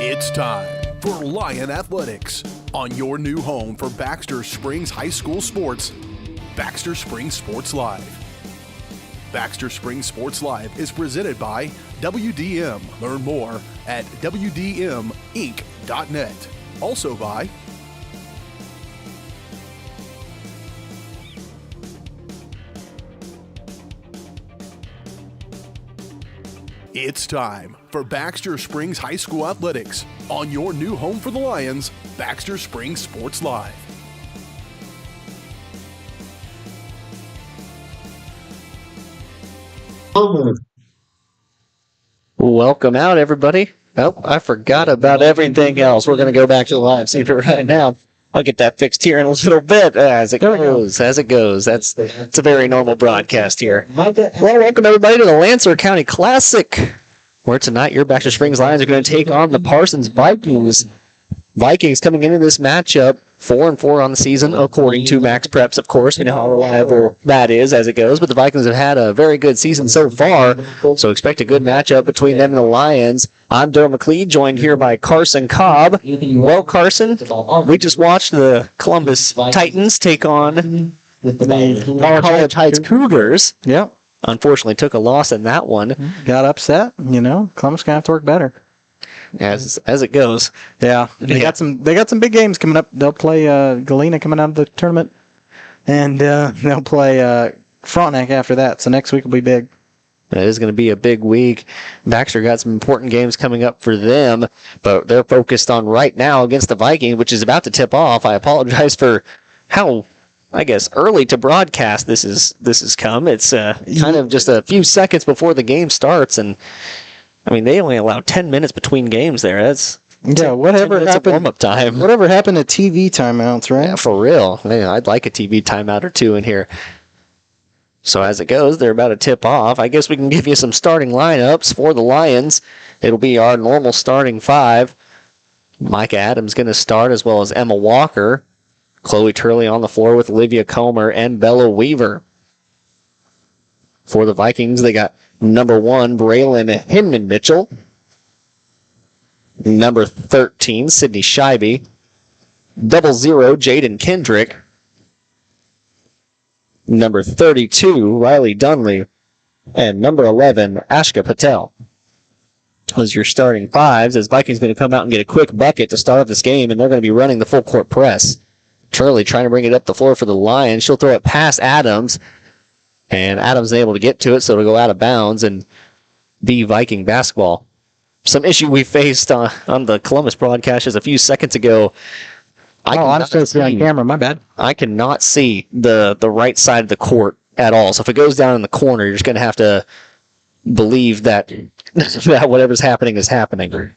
It's time for Lion Athletics on your new home for Baxter Springs High School sports, Baxter Springs Sports Live. Baxter Springs Sports Live is presented by WDM. Learn more at WDMinc.net. Also by It's time for Baxter Springs High School Athletics on your new home for the Lions, Baxter Springs Sports Live. Welcome out, everybody. Oh, I forgot about everything else. We're going to go back to the live feed right now. I'll get that fixed here in a little bit as it goes. That's a very normal broadcast here. Well, welcome everybody to the Lancer County Classic, where tonight your Baxter Springs Lions are going to take on the Parsons Vikings. Vikings coming into this matchup 4-4 on the season, according to Max Preps, of course. You know how reliable that is as it goes. But the Vikings have had a very good season so far, so expect a good matchup between them and the Lions. I'm Daryl McLeod, joined here by Carson Cobb. Well, Carson, we just watched the Columbus Titans take on the College Heights Cougars. Yep. Unfortunately, took a loss in that one. Got upset. Columbus going to have to work better. As it goes. Yeah. They got some big games coming up. They'll play Galena coming out of the tournament, and they'll play Frontenac after that. So next week will be big. It is going to be a big week. Baxter got some important games coming up for them, but they're focused on right now against the Vikings, which is about to tip off. I apologize for how, I guess, early to broadcast this has come. It's kind of just a few seconds before the game starts, and I mean, they only allow 10 minutes between games there. That's whatever happened. Warm-up time. Whatever happened to TV timeouts, right? Yeah, for real. Man, I'd like a TV timeout or two in here. So as it goes, they're about to tip off. I guess we can give you some starting lineups for the Lions. It'll be our normal starting five. Micah Adams going to start, as well as Emma Walker. Chloe Turley on the floor with Olivia Comer and Bella Weaver. For the Vikings, they got number 1, Braylon Hinman Mitchell. Number 13, Sydney Scheibe. 00, Jaden Kendrick. Number 32, Riley Dunley. And number 11, Ashka Patel. Those are your starting fives, as Vikings going to come out and get a quick bucket to start off this game, and they're going to be running the full court press. Turley trying to bring it up the floor for the Lions. She'll throw it past Adams. And Adams is able to get to it, so it'll go out of bounds and be Viking basketball. Some issue we faced on the Columbus broadcast just a few seconds ago. I'm supposed to be on camera. My bad. I cannot see the right side of the court at all. So if it goes down in the corner, you're just going to have to believe that whatever's happening is happening.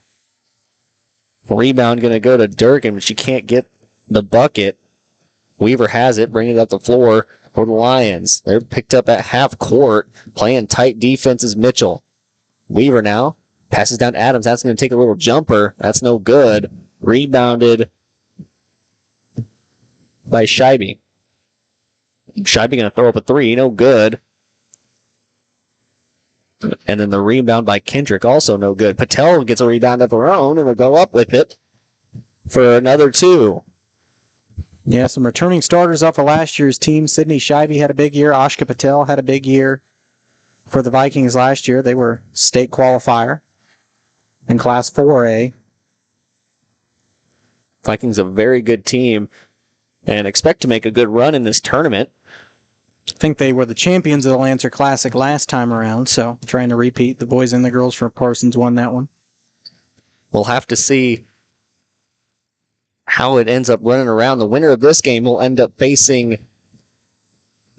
Rebound going to go to Durgan, but she can't get the bucket. Weaver has it, bringing it up the floor for the Lions. They're picked up at half court, playing tight defense is Mitchell. Weaver now passes down to Adams. That's going to take a little jumper. That's no good. Rebounded by Scheibe. Scheibe going to throw up a three. No good. And then the rebound by Kendrick, also no good. Patel gets a rebound of her own and will go up with it for another two. Yeah, some returning starters off of last year's team. Sydney Scheibe had a big year. Ashka Patel had a big year for the Vikings last year. They were state qualifier in Class 4A. Vikings a very good team and expect to make a good run in this tournament. I think they were the champions of the Lancer Classic last time around, so trying to repeat. The boys and the girls from Parsons won that one. We'll have to see how it ends up running around. The winner of this game will end up facing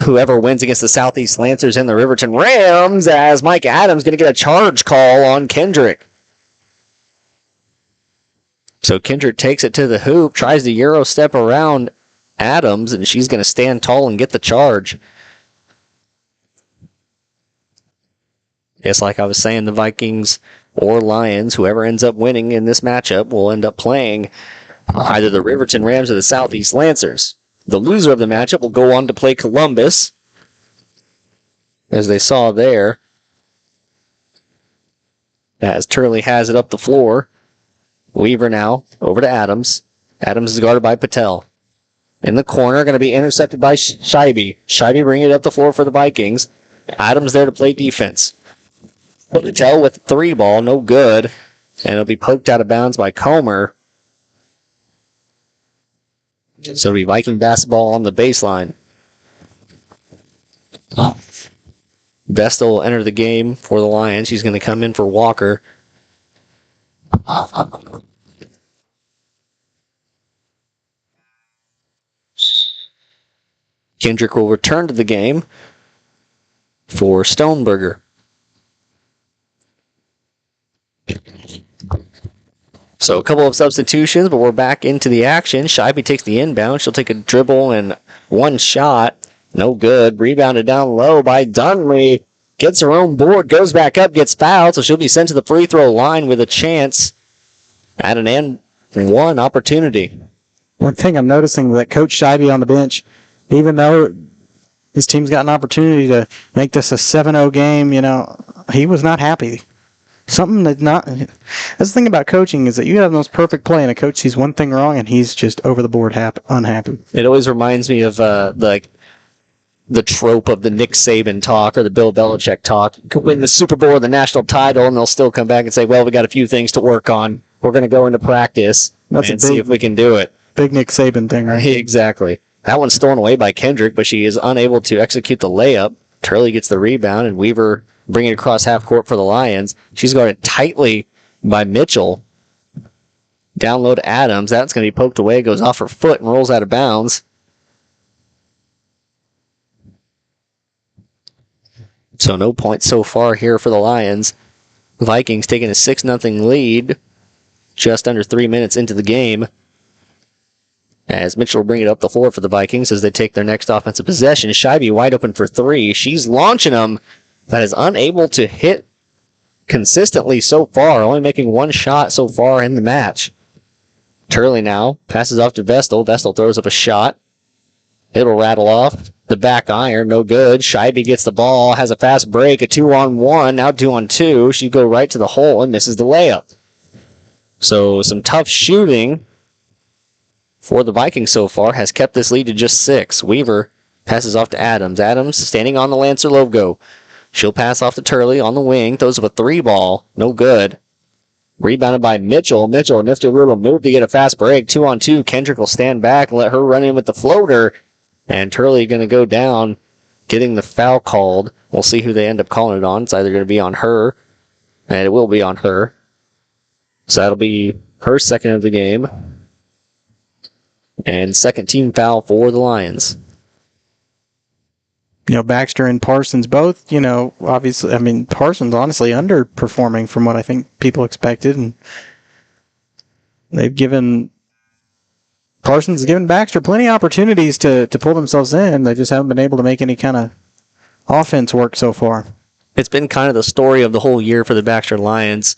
whoever wins against the Southeast Lancers and the Riverton Rams, as Mike Adams going to get a charge call on Kendrick. So Kendrick takes it to the hoop, tries to Euro step around Adams, and she's going to stand tall and get the charge. Yes, like I was saying, the Vikings or Lions, whoever ends up winning in this matchup, will end up playing either the Riverton Rams or the Southeast Lancers. The loser of the matchup will go on to play Columbus, as they saw there. as Turley has it up the floor. Weaver now over to Adams. Adams is guarded by Patel. In the corner, going to be intercepted by Scheibe. Scheibe bringing it up the floor for the Vikings. Adams there to play defense. Patel with the 3 ball, no good. And it'll be poked out of bounds by Comer. So it'll be Viking basketball on the baseline. Vestal will enter the game for the Lions. She's going to come in for Walker. Kendrick will return to the game for Stoneberger. So a couple of substitutions, but we're back into the action. Scheibe takes the inbound. She'll take a dribble and 1 shot. No good. Rebounded down low by Dunley. Gets her own board, goes back up, gets fouled, so she'll be sent to the free throw line with a chance at an N1 opportunity. One thing I'm noticing that Coach Scheibe on the bench, even though his team's got an opportunity to make this a 7-0 game, he was not happy. Something that's not. That's the thing about coaching is that you have the most perfect play, and a coach sees one thing wrong, and he's just over the board unhappy. It always reminds me of the trope of the Nick Saban talk or the Bill Belichick talk. Could win the Super Bowl or the national title, and they'll still come back and say, well, we got a few things to work on. We're going to go into practice and see if we can do it. Big Nick Saban thing, right? Exactly. That one's stolen away by Kendrick, but she is unable to execute the layup. Turley gets the rebound, and Weaver bringing it across half court for the Lions. She's guarded tightly by Mitchell. Down low to Adams. That's going to be poked away, goes off her foot, and rolls out of bounds. So no points so far here for the Lions. Vikings taking a 6-0 lead just under 3 minutes into the game. As Mitchell will bring it up the floor for the Vikings as they take their next offensive possession. Scheibe wide open for 3. She's launching them. That is unable to hit consistently so far, only making 1 shot so far in the match. Turley now passes off to Vestal. Vestal throws up a shot. It'll rattle off. The back iron, no good. Scheibe gets the ball, has a fast break, a 2-on-1, now 2-on-2. She go right to the hole and misses the layup. So some tough shooting for the Vikings so far has kept this lead to just 6. Weaver passes off to Adams. Adams standing on the Lancer logo. She'll pass off to Turley on the wing, throws up a 3 ball, no good. Rebounded by Mitchell. Mitchell, a nifty little move to get a fast break. 2-on-2. Kendrick will stand back and let her run in with the floater. And Turley going to go down, getting the foul called. We'll see who they end up calling it on. It's either going to be on her, and it will be on her. So that'll be her second of the game. And second team foul for the Lions. Baxter and Parsons both, obviously, Parsons honestly underperforming from what I think people expected. And Parsons has given Baxter plenty of opportunities to pull themselves in. They just haven't been able to make any kind of offense work so far. It's been kind of the story of the whole year for the Baxter Lions.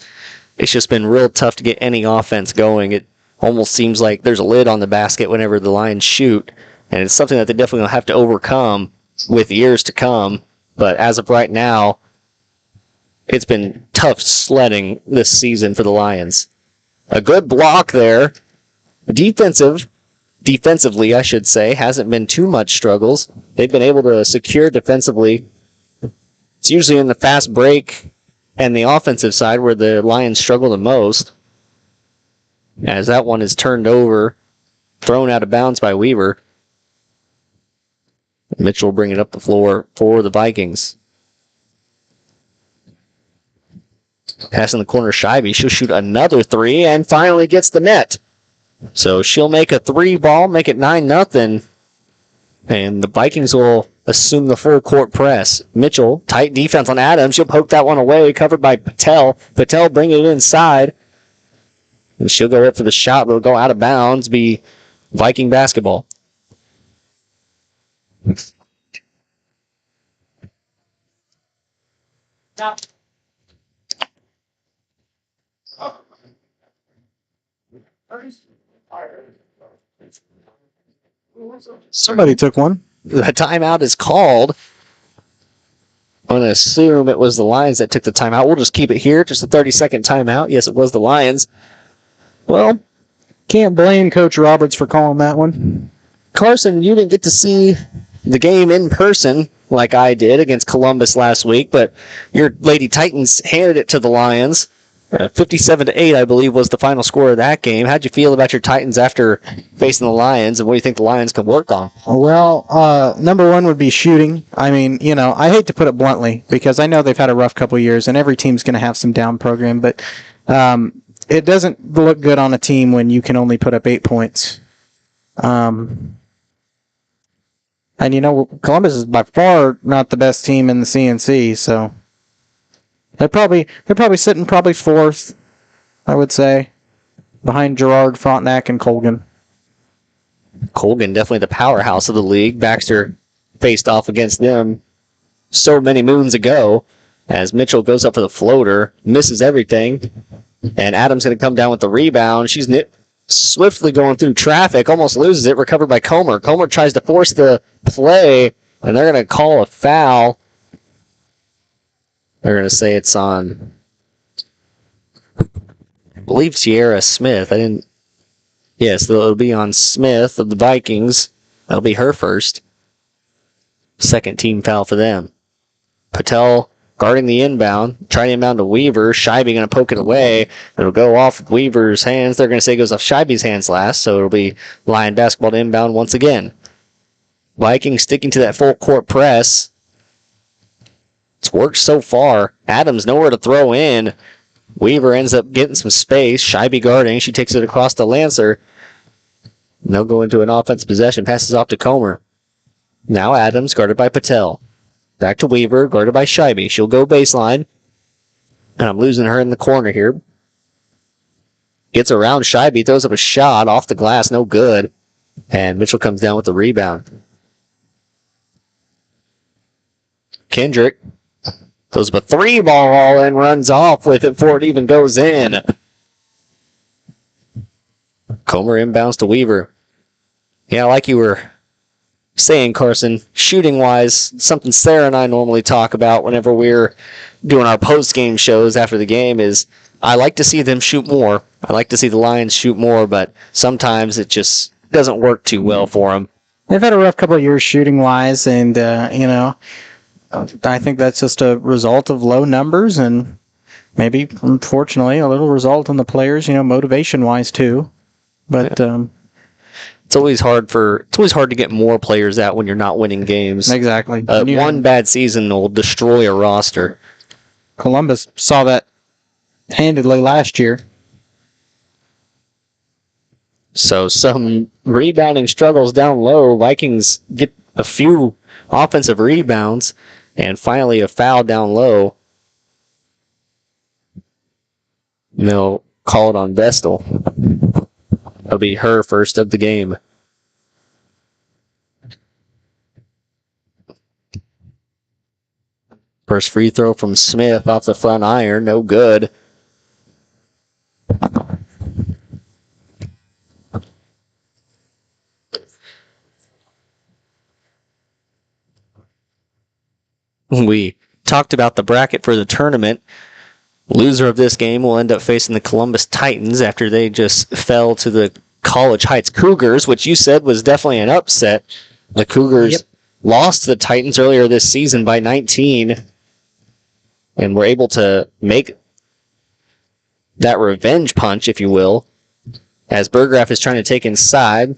It's just been real tough to get any offense going. It almost seems like there's a lid on the basket whenever the Lions shoot, and it's something that they definitely will have to overcome with years to come. But as of right now, it's been tough sledding this season for the Lions. A good block there. Defensively, I should say, hasn't been too much struggles. They've been able to secure defensively. It's usually in the fast break and the offensive side where the Lions struggle the most. As that one is turned over, thrown out of bounds by Weaver. Mitchell will bring it up the floor for the Vikings. Pass in the corner, Scheibe. She'll shoot another 3 and finally gets the net. So she'll make a 3 ball, make it 9-0. And the Vikings will assume the full court press. Mitchell, tight defense on Adams. She'll poke that one away, covered by Patel. Patel bringing it inside. And she'll go up for the shot, but it'll go out of bounds, be Viking basketball. Stop. Somebody took one. The timeout is called. I'm going to assume it was the Lions that took the timeout. We'll just keep it here. Just a 30-second timeout. Yes, it was the Lions. Well, Can't blame Coach Roberts for calling that one. Carson, you didn't get to see the game in person like I did against Columbus last week, but your Lady Titans handed it to the Lions. 57-8, I believe, was the final score of that game. How'd you feel about your Titans after facing the Lions, and what do you think the Lions can work on? Well, number one would be shooting. I mean, I hate to put it bluntly because I know they've had a rough couple of years, and every team's going to have some down program, but it doesn't look good on a team when you can only put up 8 points. And Columbus is by far not the best team in the CNC, so they're probably sitting fourth, I would say, behind Girard, Frontenac, and Colgan. Colgan, definitely the powerhouse of the league. Baxter faced off against them so many moons ago as Mitchell goes up for the floater, misses everything, and Adams going to come down with the rebound. She's swiftly going through traffic, almost loses it, recovered by Comer. Comer tries to force the play, and they're going to call a foul. They're going to say it's on, I believe, Tierra Smith. Yes, it'll be on Smith of the Vikings. That'll be her first. Second team foul for them. Patel guarding the inbound, trying to inbound to Weaver. Scheibe going to poke it away. It'll go off Weaver's hands. They're going to say it goes off Scheibe's hands last, so it'll be Lion basketball to inbound once again. Vikings sticking to that full court press. It's worked so far. Adams nowhere to throw in. Weaver ends up getting some space. Scheibe guarding. She takes it across to Lancer. And they'll go into an offensive possession. Passes off to Comer. Now Adams guarded by Patel. Back to Weaver, guarded by Scheibe. She'll go baseline. And I'm losing her in the corner here. Gets around Scheibe, throws up a shot off the glass, no good. And Mitchell comes down with the rebound. Kendrick throws up a 3-ball and runs off with it before it even goes in. Comer inbounds to Weaver. Yeah, like you were saying, Carson, shooting-wise, something Sarah and I normally talk about whenever we're doing our post-game shows after the game is I like to see them shoot more. I like to see the Lions shoot more, but sometimes it just doesn't work too well for them. They've had a rough couple of years shooting-wise, and, I think that's just a result of low numbers and maybe, unfortunately, a little result in the players, motivation-wise, too. But it's always hard to get more players out when you're not winning games. Exactly. One bad season will destroy a roster. Columbus saw that handedly last year. So some rebounding struggles down low. Vikings get a few offensive rebounds and finally a foul down low. And they'll call it on Vestal. That'll be her first of the game. First free throw from Smith off the front iron. No good. We talked about the bracket for the tournament. Loser of this game will end up facing the Columbus Titans after they just fell to the College Heights Cougars, which you said was definitely an upset. The Cougars lost to the Titans earlier this season by 19 and were able to make that revenge punch, if you will, as Burgraff is trying to take inside.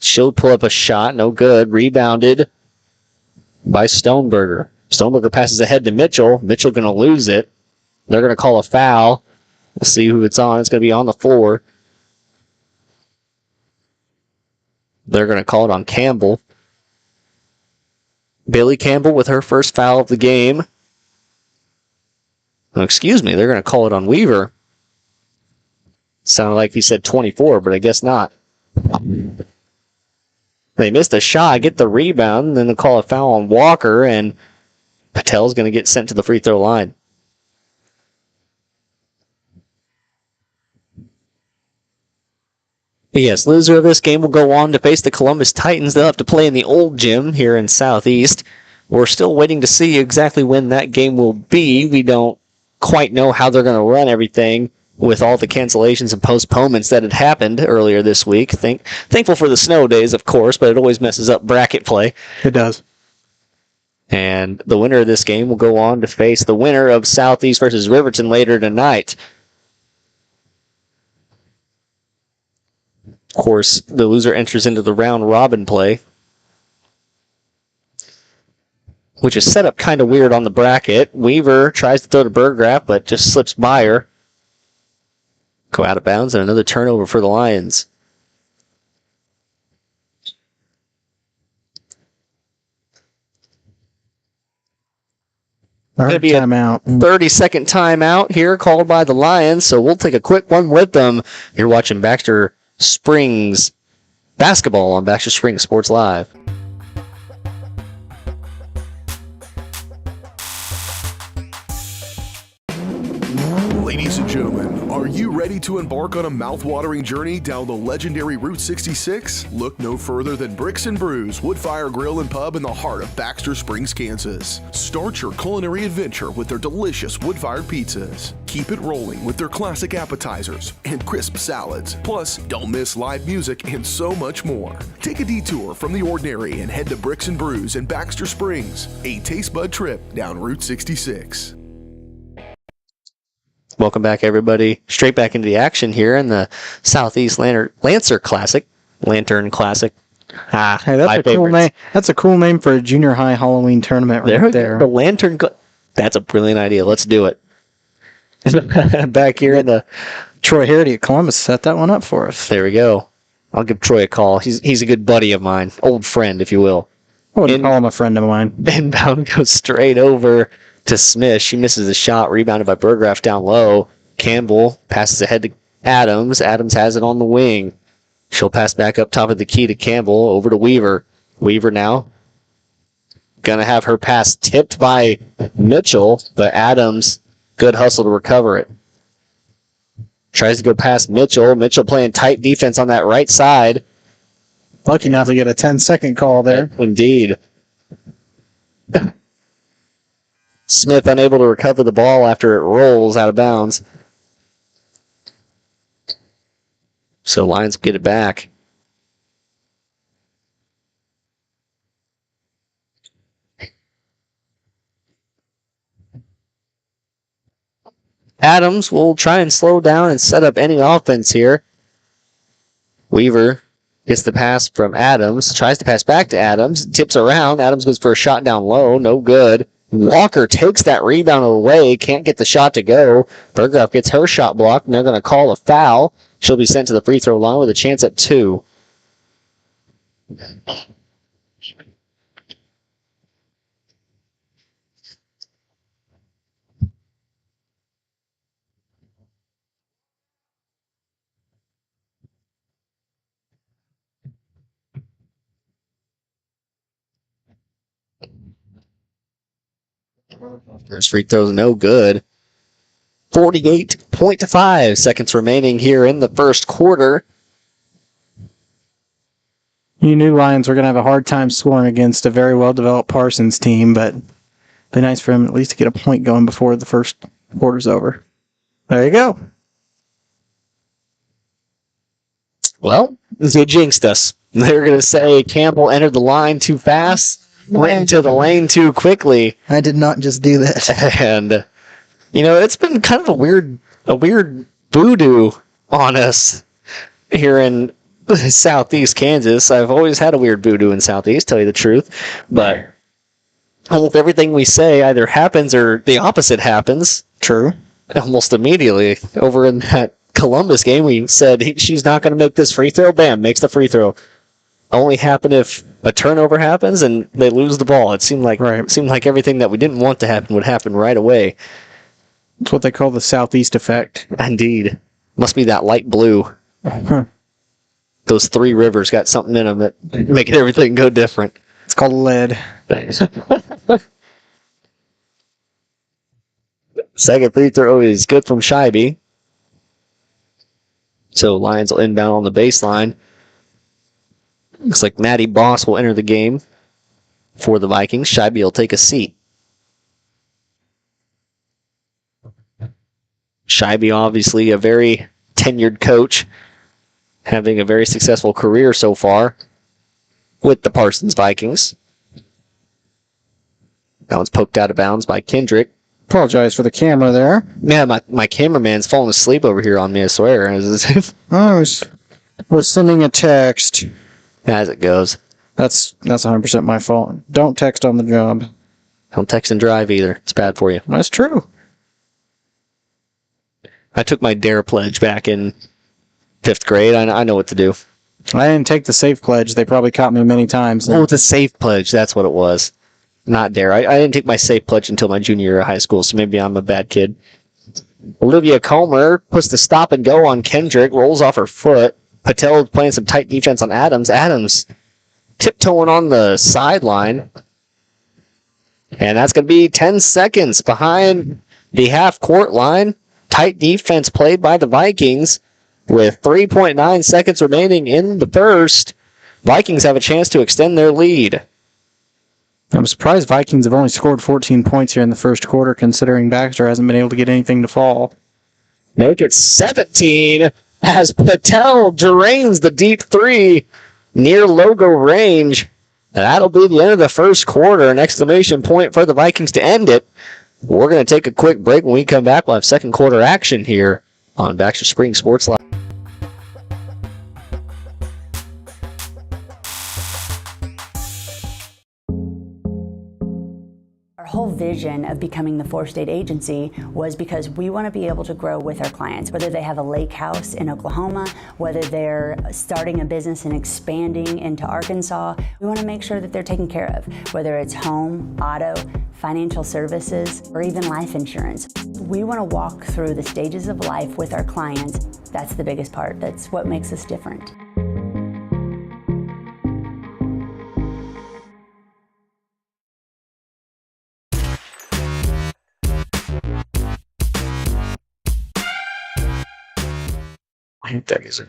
She'll pull up a shot, no good. Rebounded by Stoneberger. Stoneberger passes ahead to Mitchell. Mitchell going to lose it. They're going to call a foul. We'll see who it's on. It's going to be on the floor. They're going to call it on Campbell. Billy Campbell with her first foul of the game. Oh, excuse me, they're going to call it on Weaver. Sounded like he said 24, but I guess not. They missed a shot, get the rebound, then they'll call a foul on Walker, and Patel's going to get sent to the free throw line. Yes, loser of this game will go on to face the Columbus Titans. They'll have to play in the old gym here in Southeast. We're still waiting to see exactly when that game will be. We don't quite know how they're going to run everything with all the cancellations and postponements that had happened earlier this week. Thankful for the snow days, of course, but it always messes up bracket play. It does. And the winner of this game will go on to face the winner of Southeast versus Riverton later tonight. Of course, the loser enters into the round robin play, which is set up kind of weird on the bracket. Weaver tries to throw to Burgraff, but just slips by her. Go out of bounds, and another turnover for the Lions. Going to be a timeout. 30-second timeout here called by the Lions, so we'll take a quick one with them. You're watching Baxter Springs basketball on Baxter Springs Sports Live. Ladies and gentlemen, are you ready to embark on a mouth-watering journey down the legendary Route 66? Look no further than Bricks and Brews Woodfire Grill and Pub in the heart of Baxter Springs, Kansas. Start your culinary adventure with their delicious wood-fired pizzas. Keep it rolling with their classic appetizers and crisp salads. Plus, don't miss live music and so much more. Take a detour from the ordinary and head to Bricks and Brews in Baxter Springs, a taste bud trip down Route 66. Welcome back, everybody. Straight back into the action here in the Southeast Lancer Classic. Lantern Classic. Hey, that's a cool name. That's a cool name for a junior high Halloween tournament right there. The Lantern. That's a brilliant idea. Let's do it. Back here in the Troy Harity at Columbus set that one up for us. There we go. I'll give Troy a call. He's a good buddy of mine, old friend, if you will. I wouldn't call him a friend of mine. Inbound goes straight over to Smith. She misses the shot, rebounded by Burgraff down low. Campbell passes ahead to Adams. Adams has it on the wing. She'll pass back up top of the key to Campbell, over to Weaver. Weaver now gonna have her pass tipped by Mitchell, but Adams, good hustle to recover it. Tries to go past Mitchell. Mitchell playing tight defense on that right side. Lucky not to get a 10-second call there. Indeed. Smith unable to recover the ball after it rolls out of bounds. So Lions get it back. Adams will try and slow down and set up any offense here. Weaver gets the pass from Adams, tries to pass back to Adams, tips around. Adams goes for a shot down low, no good. Walker takes that rebound away, can't get the shot to go. Burgraff gets her shot blocked, and they're going to call a foul. She'll be sent to the free throw line with a chance at 2. First free throw's no good. 48.5 seconds remaining here in the first quarter. You knew Lions were going to have a hard time scoring against a very well-developed Parsons team, but it'd be nice for him at least to get a point going before the first quarter's over. There you go. Well, they jinxed us. They're going to say Campbell entered the line too fast, went into the lane too quickly. I did not just do that. And, it's been kind of a weird voodoo on us here in Southeast Kansas. I've always had a weird voodoo in Southeast, tell you the truth. But almost everything we say either happens or the opposite happens. True. Almost immediately. Over in that Columbus game, we said she's not going to make this free throw. Bam, makes the free throw. Only happen if a turnover happens and they lose the ball. It seemed like everything that we didn't want to happen would happen right away. It's what they call the Southeast effect. Indeed. Must be that light blue. Those 3 rivers got something in them that make everything go different. It's called lead. Second free throw is good from Scheibe. So Lions will inbound on the baseline. Looks like Maddie Boss will enter the game for the Vikings. Scheibe will take a seat. Scheibe, obviously, a very tenured coach, having a very successful career so far with the Parsons Vikings. That one's poked out of bounds by Kendrick. Apologize for the camera there. Yeah, my cameraman's falling asleep over here on me, I swear. I was sending a text. As it goes. That's 100% my fault. Don't text on the job. Don't text and drive either. It's bad for you. That's true. I took my DARE pledge back in 5th grade. I know what to do. I didn't take the safe pledge. They probably caught me many times. Oh, it's a safe pledge. That's what it was. Not DARE. I didn't take my safe pledge until my junior year of high school, so maybe I'm a bad kid. Olivia Comer puts the stop and go on Kendrick, rolls off her foot. Patel playing some tight defense on Adams. Adams tiptoeing on the sideline. And that's going to be 10 seconds behind the half-court line. Tight defense played by the Vikings with 3.9 seconds remaining in the first. Vikings have a chance to extend their lead. I'm surprised Vikings have only scored 14 points here in the first quarter, considering Baxter hasn't been able to get anything to fall. Make it 17 as Patel drains the deep three near logo range. That'll be the end of the first quarter. An exclamation point for the Vikings to end it. We're going to take a quick break. When we come back, we'll have second quarter action here on Baxter Springs Sports Live. Our whole vision of becoming the 4-state agency was because we want to be able to grow with our clients, whether they have a lake house in Oklahoma, whether they're starting a business and expanding into Arkansas. We want to make sure that they're taken care of, whether it's home, auto, financial services, or even life insurance. We want to walk through the stages of life with our clients. That's the biggest part. That's what makes us different. I hate that music.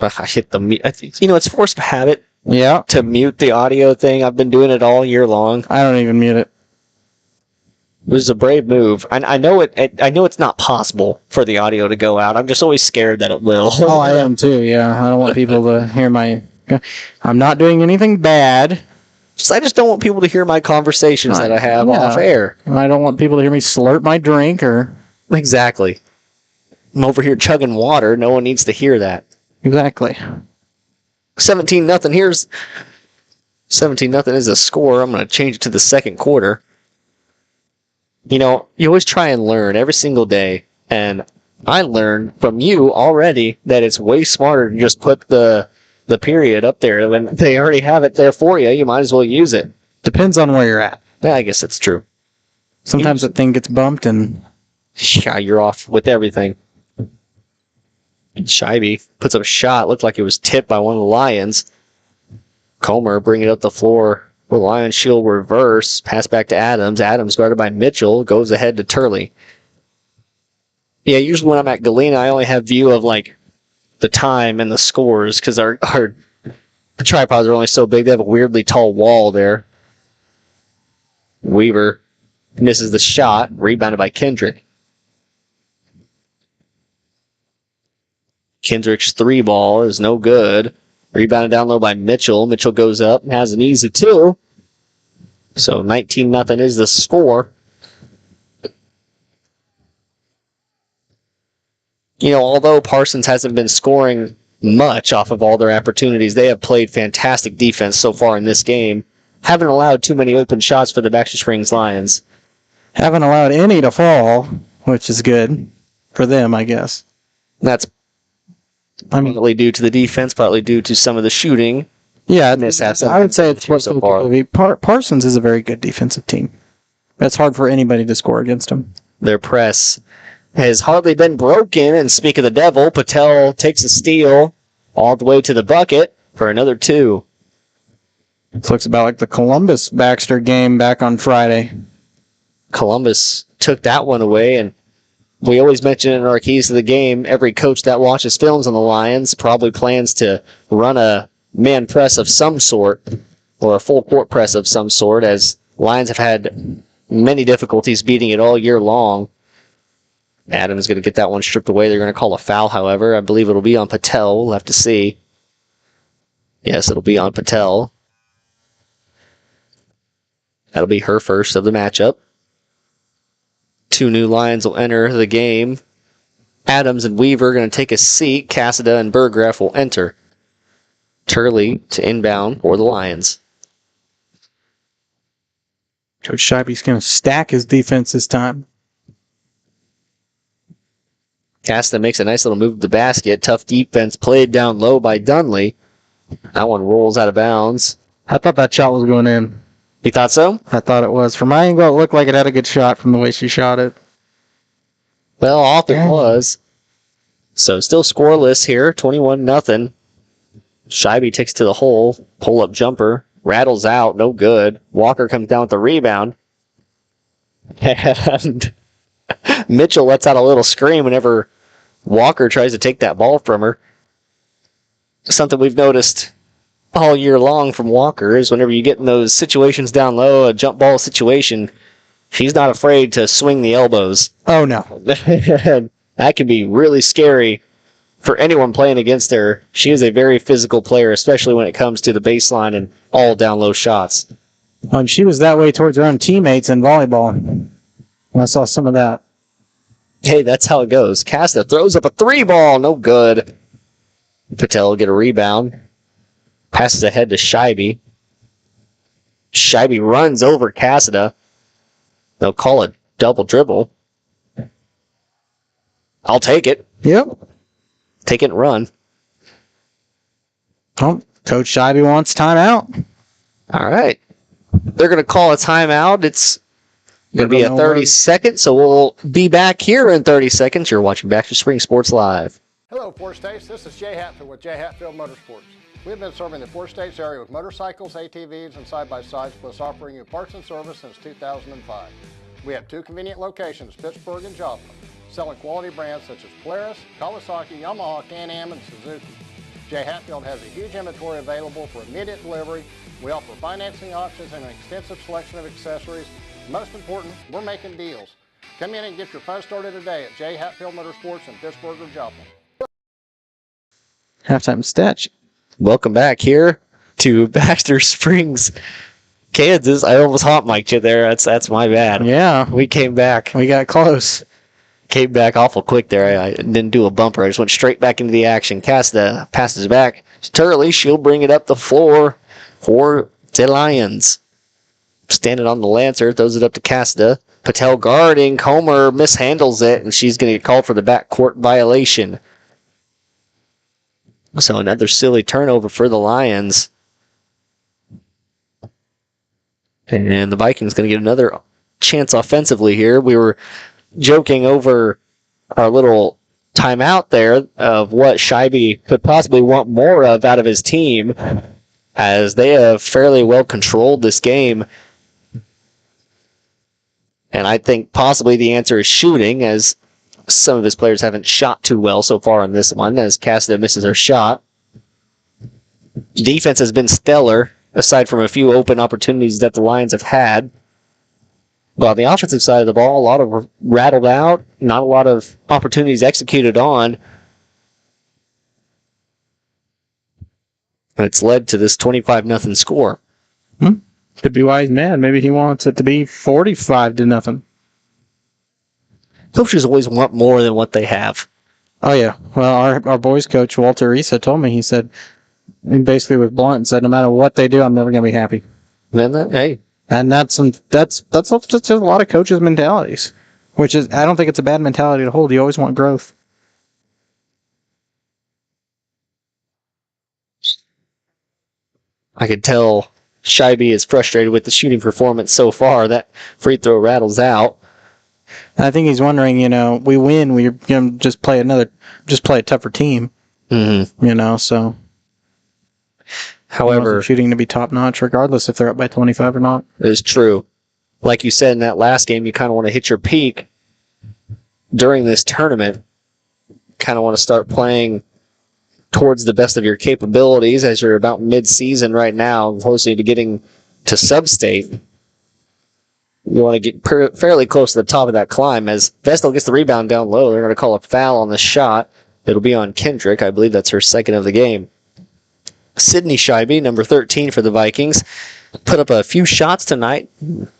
I hit the mute. It's forced habit Yeah. to mute the audio thing. I've been doing it all year long. I don't even mute it. It was a brave move. I know I know it's not possible for the audio to go out. I'm just always scared that it will. Oh, I am too, yeah. I don't want people to hear my... I'm not doing anything bad. I just don't want people to hear my conversations that I have off air. I don't want people to hear me slurp my drink or... Exactly. I'm over here chugging water. No one needs to hear that. Exactly. 17-0. Here's 17-0 is a score. I'm going to change it to the second quarter. You always try and learn every single day. And I learned from you already that it's way smarter to just put the period up there. When they already have it there for you, you might as well use it. Depends on where you're at. Yeah, I guess that's true. Sometimes that thing gets bumped and... Yeah, you're off with everything. Scheibe puts up a shot. Looked like it was tipped by one of the Lions. Comer bringing it up the floor. The Lions shield reverse. Pass back to Adams. Adams guarded by Mitchell. Goes ahead to Turley. Yeah, usually when I'm at Galena, I only have view of the time and the scores because our tripods are only so big. They have a weirdly tall wall there. Weaver misses the shot. Rebounded by Kendrick. Kendrick's three ball is no good. Rebounded down low by Mitchell. Mitchell goes up and has an easy two. So 19-0 is the score. Although Parsons hasn't been scoring much off of all their opportunities, they have played fantastic defense so far in this game. Haven't allowed too many open shots for the Baxter Springs Lions. Haven't allowed any to fall, which is good for them, I guess. That's partly due to the defense, partly due to some of the shooting. Yeah, mishaps. I would say it's so far. Parsons is a very good defensive team. It's hard for anybody to score against them. Their press has hardly been broken, and speak of the devil, Patel takes a steal all the way to the bucket for another two. It looks about like the Columbus-Baxter game back on Friday. Columbus took that one away, and we always mention in our keys to the game, every coach that watches films on the Lions probably plans to run a man press of some sort or a full court press of some sort, as Lions have had many difficulties beating it all year long. Adams going to get that one stripped away. They're going to call a foul, however. I believe it'll be on Patel. We'll have to see. Yes, it'll be on Patel. That'll be her first of the matchup. 2 new Lions will enter the game. Adams and Weaver are going to take a seat. Cassida and Burgraff will enter. Turley to inbound for the Lions. Coach Scheibe's going to stack his defense this time. Cassida makes a nice little move to the basket. Tough defense played down low by Dunley. That one rolls out of bounds. I thought that shot was going in. You thought so? I thought it was. From my angle, it looked like it had a good shot from the way she shot it. Well, off it was. So still scoreless here, 21-0. Scheibe takes to the hole, pull-up jumper, rattles out, no good. Walker comes down with the rebound. And Mitchell lets out a little scream whenever Walker tries to take that ball from her. Something we've noticed all year long from Walker is whenever you get in those situations down low, a jump ball situation, she's not afraid to swing the elbows. Oh, no. That can be really scary for anyone playing against her. She is a very physical player, especially when it comes to the baseline and all down low shots. And she was that way towards her own teammates in volleyball. I saw some of that. Hey, that's how it goes. Casta throws up a 3 ball, no good. Patel will get a rebound. Passes ahead to Scheibe. Scheibe runs over Cassida. They'll call it double dribble. I'll take it. Yep. Take it and run. Oh, Coach Scheibe wants timeout. All right. They're going to call a timeout. It's going to be a 30-second, so we'll be back here in 30 seconds. You're watching Baxter Spring Sports Live. Hello, Four States. This is Jay Hatfield with Jay Hatfield Motorsports. We've been serving the Four States area with motorcycles, ATVs, and side-by-sides, plus offering you parts and service since 2005. We have 2 convenient locations, Pittsburgh and Joplin, selling quality brands such as Polaris, Kawasaki, Yamaha, Can-Am, and Suzuki. Jay Hatfield has a huge inventory available for immediate delivery. We offer financing options and an extensive selection of accessories. Most important, we're making deals. Come in and get your fun started today at Jay Hatfield Motorsports in Pittsburgh or Joplin. Halftime stat. Welcome back here to Baxter Springs, Kansas. I almost hot mic'd you there. That's my bad. Yeah. We came back. We got close. Came back awful quick there. I didn't do a bumper. I just went straight back into the action. Casta passes back to Turley. She'll bring it up the floor for the Lions. Standing on the Lancer, throws it up to Casta. Patel guarding. Comer mishandles it, and she's going to get called for the backcourt violation. So another silly turnover for the Lions. And the Vikings going to get another chance offensively here. We were joking over our little timeout there of what Scheibe could possibly want more of out of his team, as they have fairly well controlled this game. And I think possibly the answer is shooting, as some of his players haven't shot too well so far in this one, as Cassida misses her shot. Defense has been stellar, aside from a few open opportunities that the Lions have had. But on the offensive side of the ball, a lot of rattled out, not a lot of opportunities executed on. And it's led to this 25-0 score. Could be why he's mad. Maybe he wants it to be 45-0. Coaches always want more than what they have. Oh, yeah. Well, our boys coach, Walter Issa, told me, he said, he basically was blunt and said, no matter what they do, I'm never going to be happy. Then, hey. And that's just a lot of coaches' mentalities, which is, I don't think it's a bad mentality to hold. You always want growth. I could tell Scheibe is frustrated with the shooting performance so far. That free throw rattles out. I think he's wondering, we win, we're going to just play a tougher team. Mm-hmm. So. However, shooting to be top notch, regardless if they're up by 25 or not. It's true. Like you said in that last game, you kind of want to hit your peak during this tournament. Kind of want to start playing towards the best of your capabilities, as you're about mid-season right now, closely to getting to sub-state. You want to get fairly close to the top of that climb. As Vestal gets the rebound down low, they're going to call a foul on the shot. It'll be on Kendrick. I believe that's her second of the game. Sydney Scheibe, number 13 for the Vikings, put up a few shots tonight.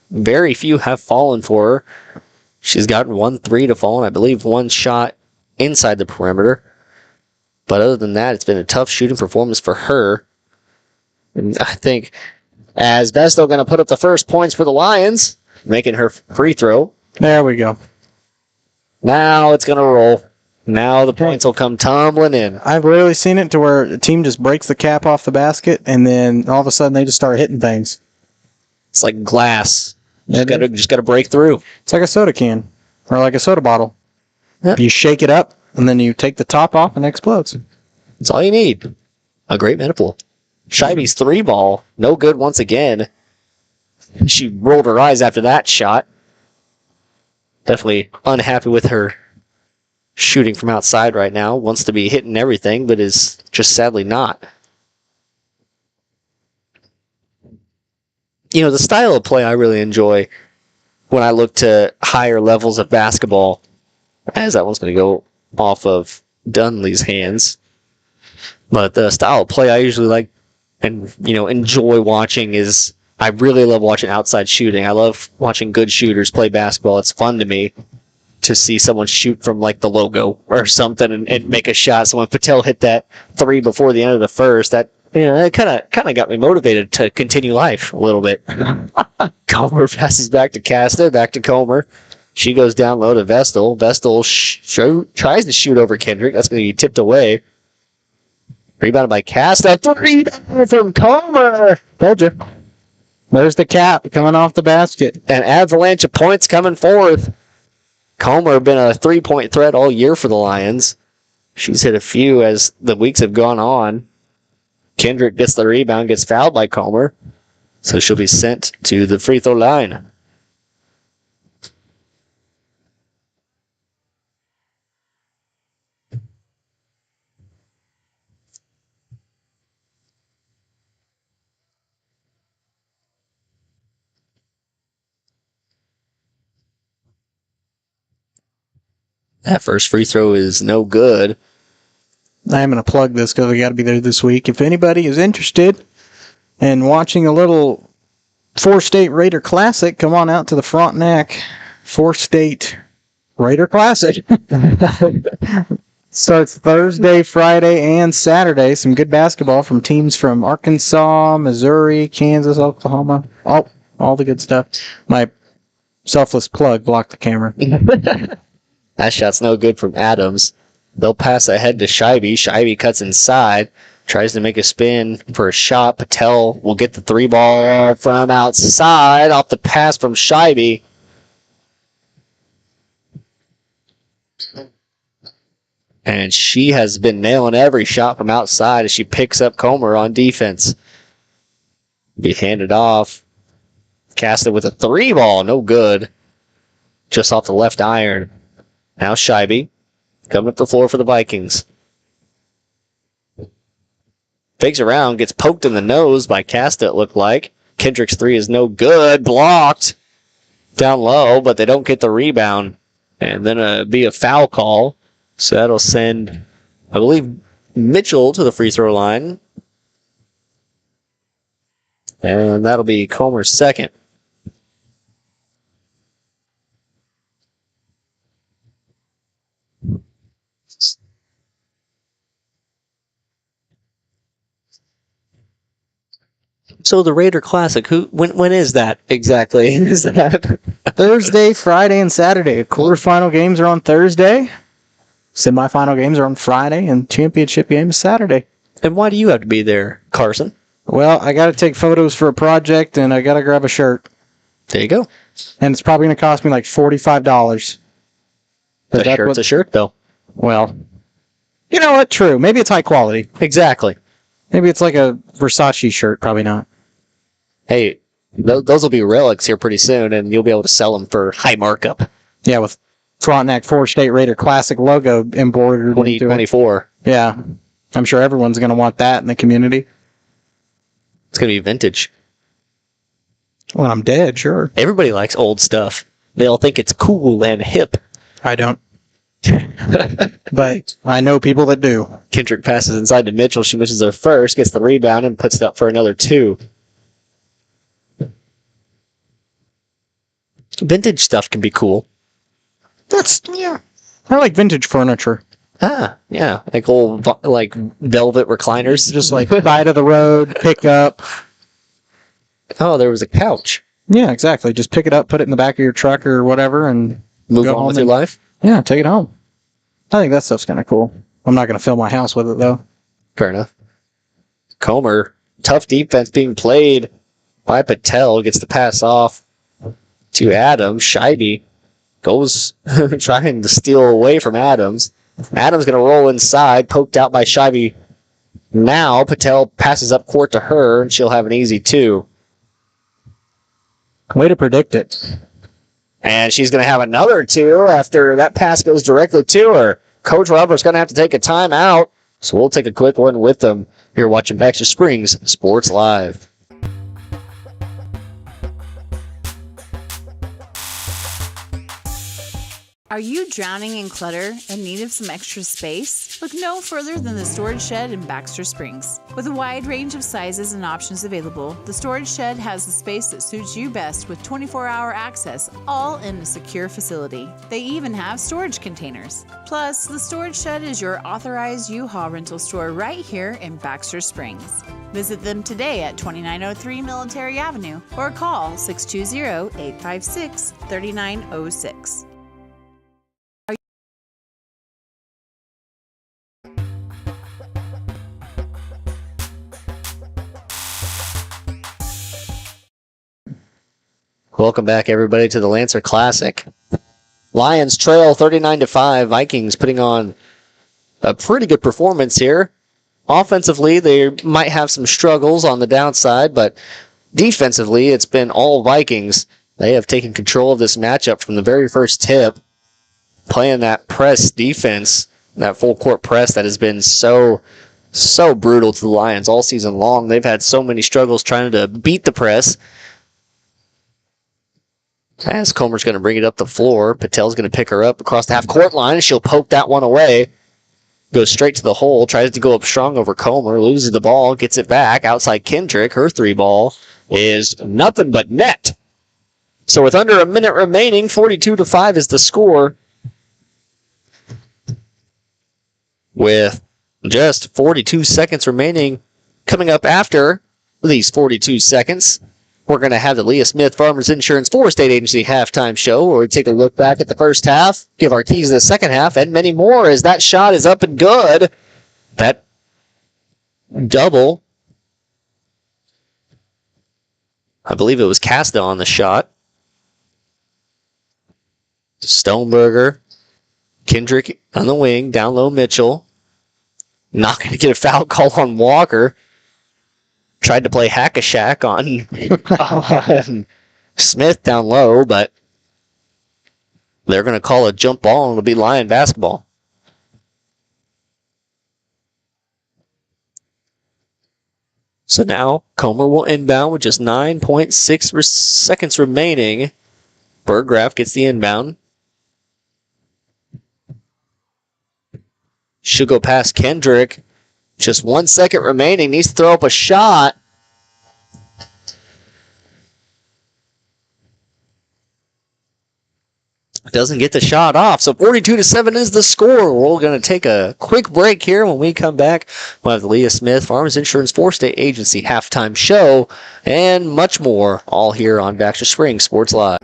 Very few have fallen for her. She's gotten 1 3 to fall, and I believe 1 shot inside the perimeter. But other than that, it's been a tough shooting performance for her. And I think as Vestal going to put up the first points for the Lions, making her free throw. There we go. Now it's going to roll. Now the points will come tumbling in. I've rarely seen it to where a team just breaks the cap off the basket and then all of a sudden they just start hitting things. It's like glass. Just got to break through. It's like a soda can or like a soda bottle. Yep. You shake it up and then you take the top off and it explodes. That's all you need. A great metaphor. Scheibe's 3-ball, no good once again. She rolled her eyes after that shot. Definitely unhappy with her shooting from outside right now. Wants to be hitting everything, but is just sadly not. You know, the style of play I really enjoy when I look to higher levels of basketball, as that one's going to go off of Dunley's hands. But the style of play I usually like and, you know, enjoy watching is I really love watching outside shooting. I love watching good shooters play basketball. It's fun to me to see someone shoot from like the logo or something and make a shot. So when Patel hit that 3 before the end of the first, that it kind of got me motivated to continue life a little bit. Comer passes back to Casta, back to Comer. She goes down low to Vestal. Vestal tries to shoot over Kendrick. That's going to be tipped away. Rebounded by Casta. 3 from Comer. Told you. There's the cap coming off the basket. An avalanche of points coming forth. Comer been a 3-point threat all year for the Lions. She's hit a few as the weeks have gone on. Kendrick gets the rebound, gets fouled by Comer, so she'll be sent to the free throw line. That first free throw is no good. I'm going to plug this because we got to be there this week. If anybody is interested in watching a little 4-State Raider Classic, come on out to the Frontenac 4-State Raider Classic. Starts Thursday, Friday, and Saturday. Some good basketball from teams from Arkansas, Missouri, Kansas, Oklahoma. All the good stuff. My selfless plug blocked the camera. That shot's no good from Adams. They'll pass ahead to Scheibe. Scheibe cuts inside. Tries to make a spin for a shot. Patel will get the 3-ball from outside off the pass from Scheibe. And she has been nailing every shot from outside as she picks up Comer on defense. Be handed off. Casta with a 3-ball. No good. Just off the left iron. Now Scheibe coming up the floor for the Vikings. Fakes around, gets poked in the nose by Casta, it looked like. Kendrick's 3 is no good. Blocked down low, but they don't get the rebound. And then be a foul call. So that'll send, I believe, Mitchell to the free throw line. And that'll be Comer's second. So the Raider Classic, when is that exactly? Is that Thursday, Friday, and Saturday. Quarterfinal games are on Thursday. Semifinal games are on Friday, and championship game is Saturday. And why do you have to be there, Carson? Well, I got to take photos for a project, and I got to grab a shirt. There you go. And it's probably going to cost me like $45. The shirt's a shirt, though. Well, you know what? True. Maybe it's high quality. Exactly. Maybe it's like a Versace shirt. Probably not. Hey, those will be relics here pretty soon, and you'll be able to sell them for high markup. Yeah, with Frontenac 4-State Raider Classic logo embroidered 2024. Yeah. I'm sure everyone's going to want that in the community. It's going to be vintage. When I'm dead, sure. Everybody likes old stuff. They all think it's cool and hip. I don't. But I know people that do. Kendrick passes inside to Mitchell. She misses her first, gets the rebound, and puts it up for another 2. Vintage stuff can be cool. Yeah. I like vintage furniture. Ah, yeah. Like old, like velvet recliners. Just like side of the road, pick up. Oh, there was a couch. Yeah, exactly. Just pick it up, put it in the back of your truck or whatever, and Move go on home with your and- life. Yeah, take it home. I think that stuff's kind of cool. I'm not going to fill my house with it, though. Fair enough. Comer, tough defense being played by Patel. Gets the pass off to Adams. Scheibe goes trying to steal away from Adams. Adams going to roll inside, poked out by Scheibe. Now Patel passes up court to her, and she'll have an easy 2. Way to predict it. And she's going to have another 2 after that pass goes directly to her. Coach Robert's going to have to take a timeout, so we'll take a quick one with them here watching Baxter Springs Sports Live. Are you drowning in clutter and need of some extra space? Look no further than the Storage Shed in Baxter Springs. With a wide range of sizes and options available, the Storage Shed has the space that suits you best with 24-hour access, all in a secure facility. They even have storage containers. Plus, the Storage Shed is your authorized U-Haul rental store right here in Baxter Springs. Visit them today at 2903 Military Avenue or call 620-856-3906. Welcome back, everybody, to the Lancer Classic. Lions trail 39-5. Vikings putting on a pretty good performance here. Offensively, they might have some struggles on the downside, but defensively, it's been all Vikings. They have taken control of this matchup from the very first tip, playing that press defense, that full court press that has been so brutal to the Lions all season long. They've had so many struggles trying to beat the press. As Comer's going to bring it up the floor, Patel's going to pick her up across the half-court line. She'll poke that one away. Goes straight to the hole, tries to go up strong over Comer, loses the ball, gets it back. Outside Kendrick, her 3 ball is nothing but net. So with under a minute remaining, 42-5 is the score. With just 42 seconds remaining, coming up after these 42 seconds, we're going to have the Leah Smith Farmers Insurance 4-State Agency halftime show where we take a look back at the first half, give our keys to the second half, and many more as that shot is up and good. That double, I believe it was Casta on the shot. Stoneberger, Kendrick on the wing, down low Mitchell. Not going to get a foul call on Walker. Tried to play hack-a-shack on Smith down low, but they're going to call a jump ball and it'll be Lion basketball. So now Comer will inbound with just 9.6 seconds remaining. Berggraf gets the inbound. She'll go past Kendrick. Just 1 second remaining. Needs to throw up a shot. Doesn't get the shot off. So 42-7 is the score. We're going to take a quick break here. When we come back, we'll have the Leah Smith Farmers Insurance 4-State Agency halftime show and much more, all here on Baxter Springs Sports Live.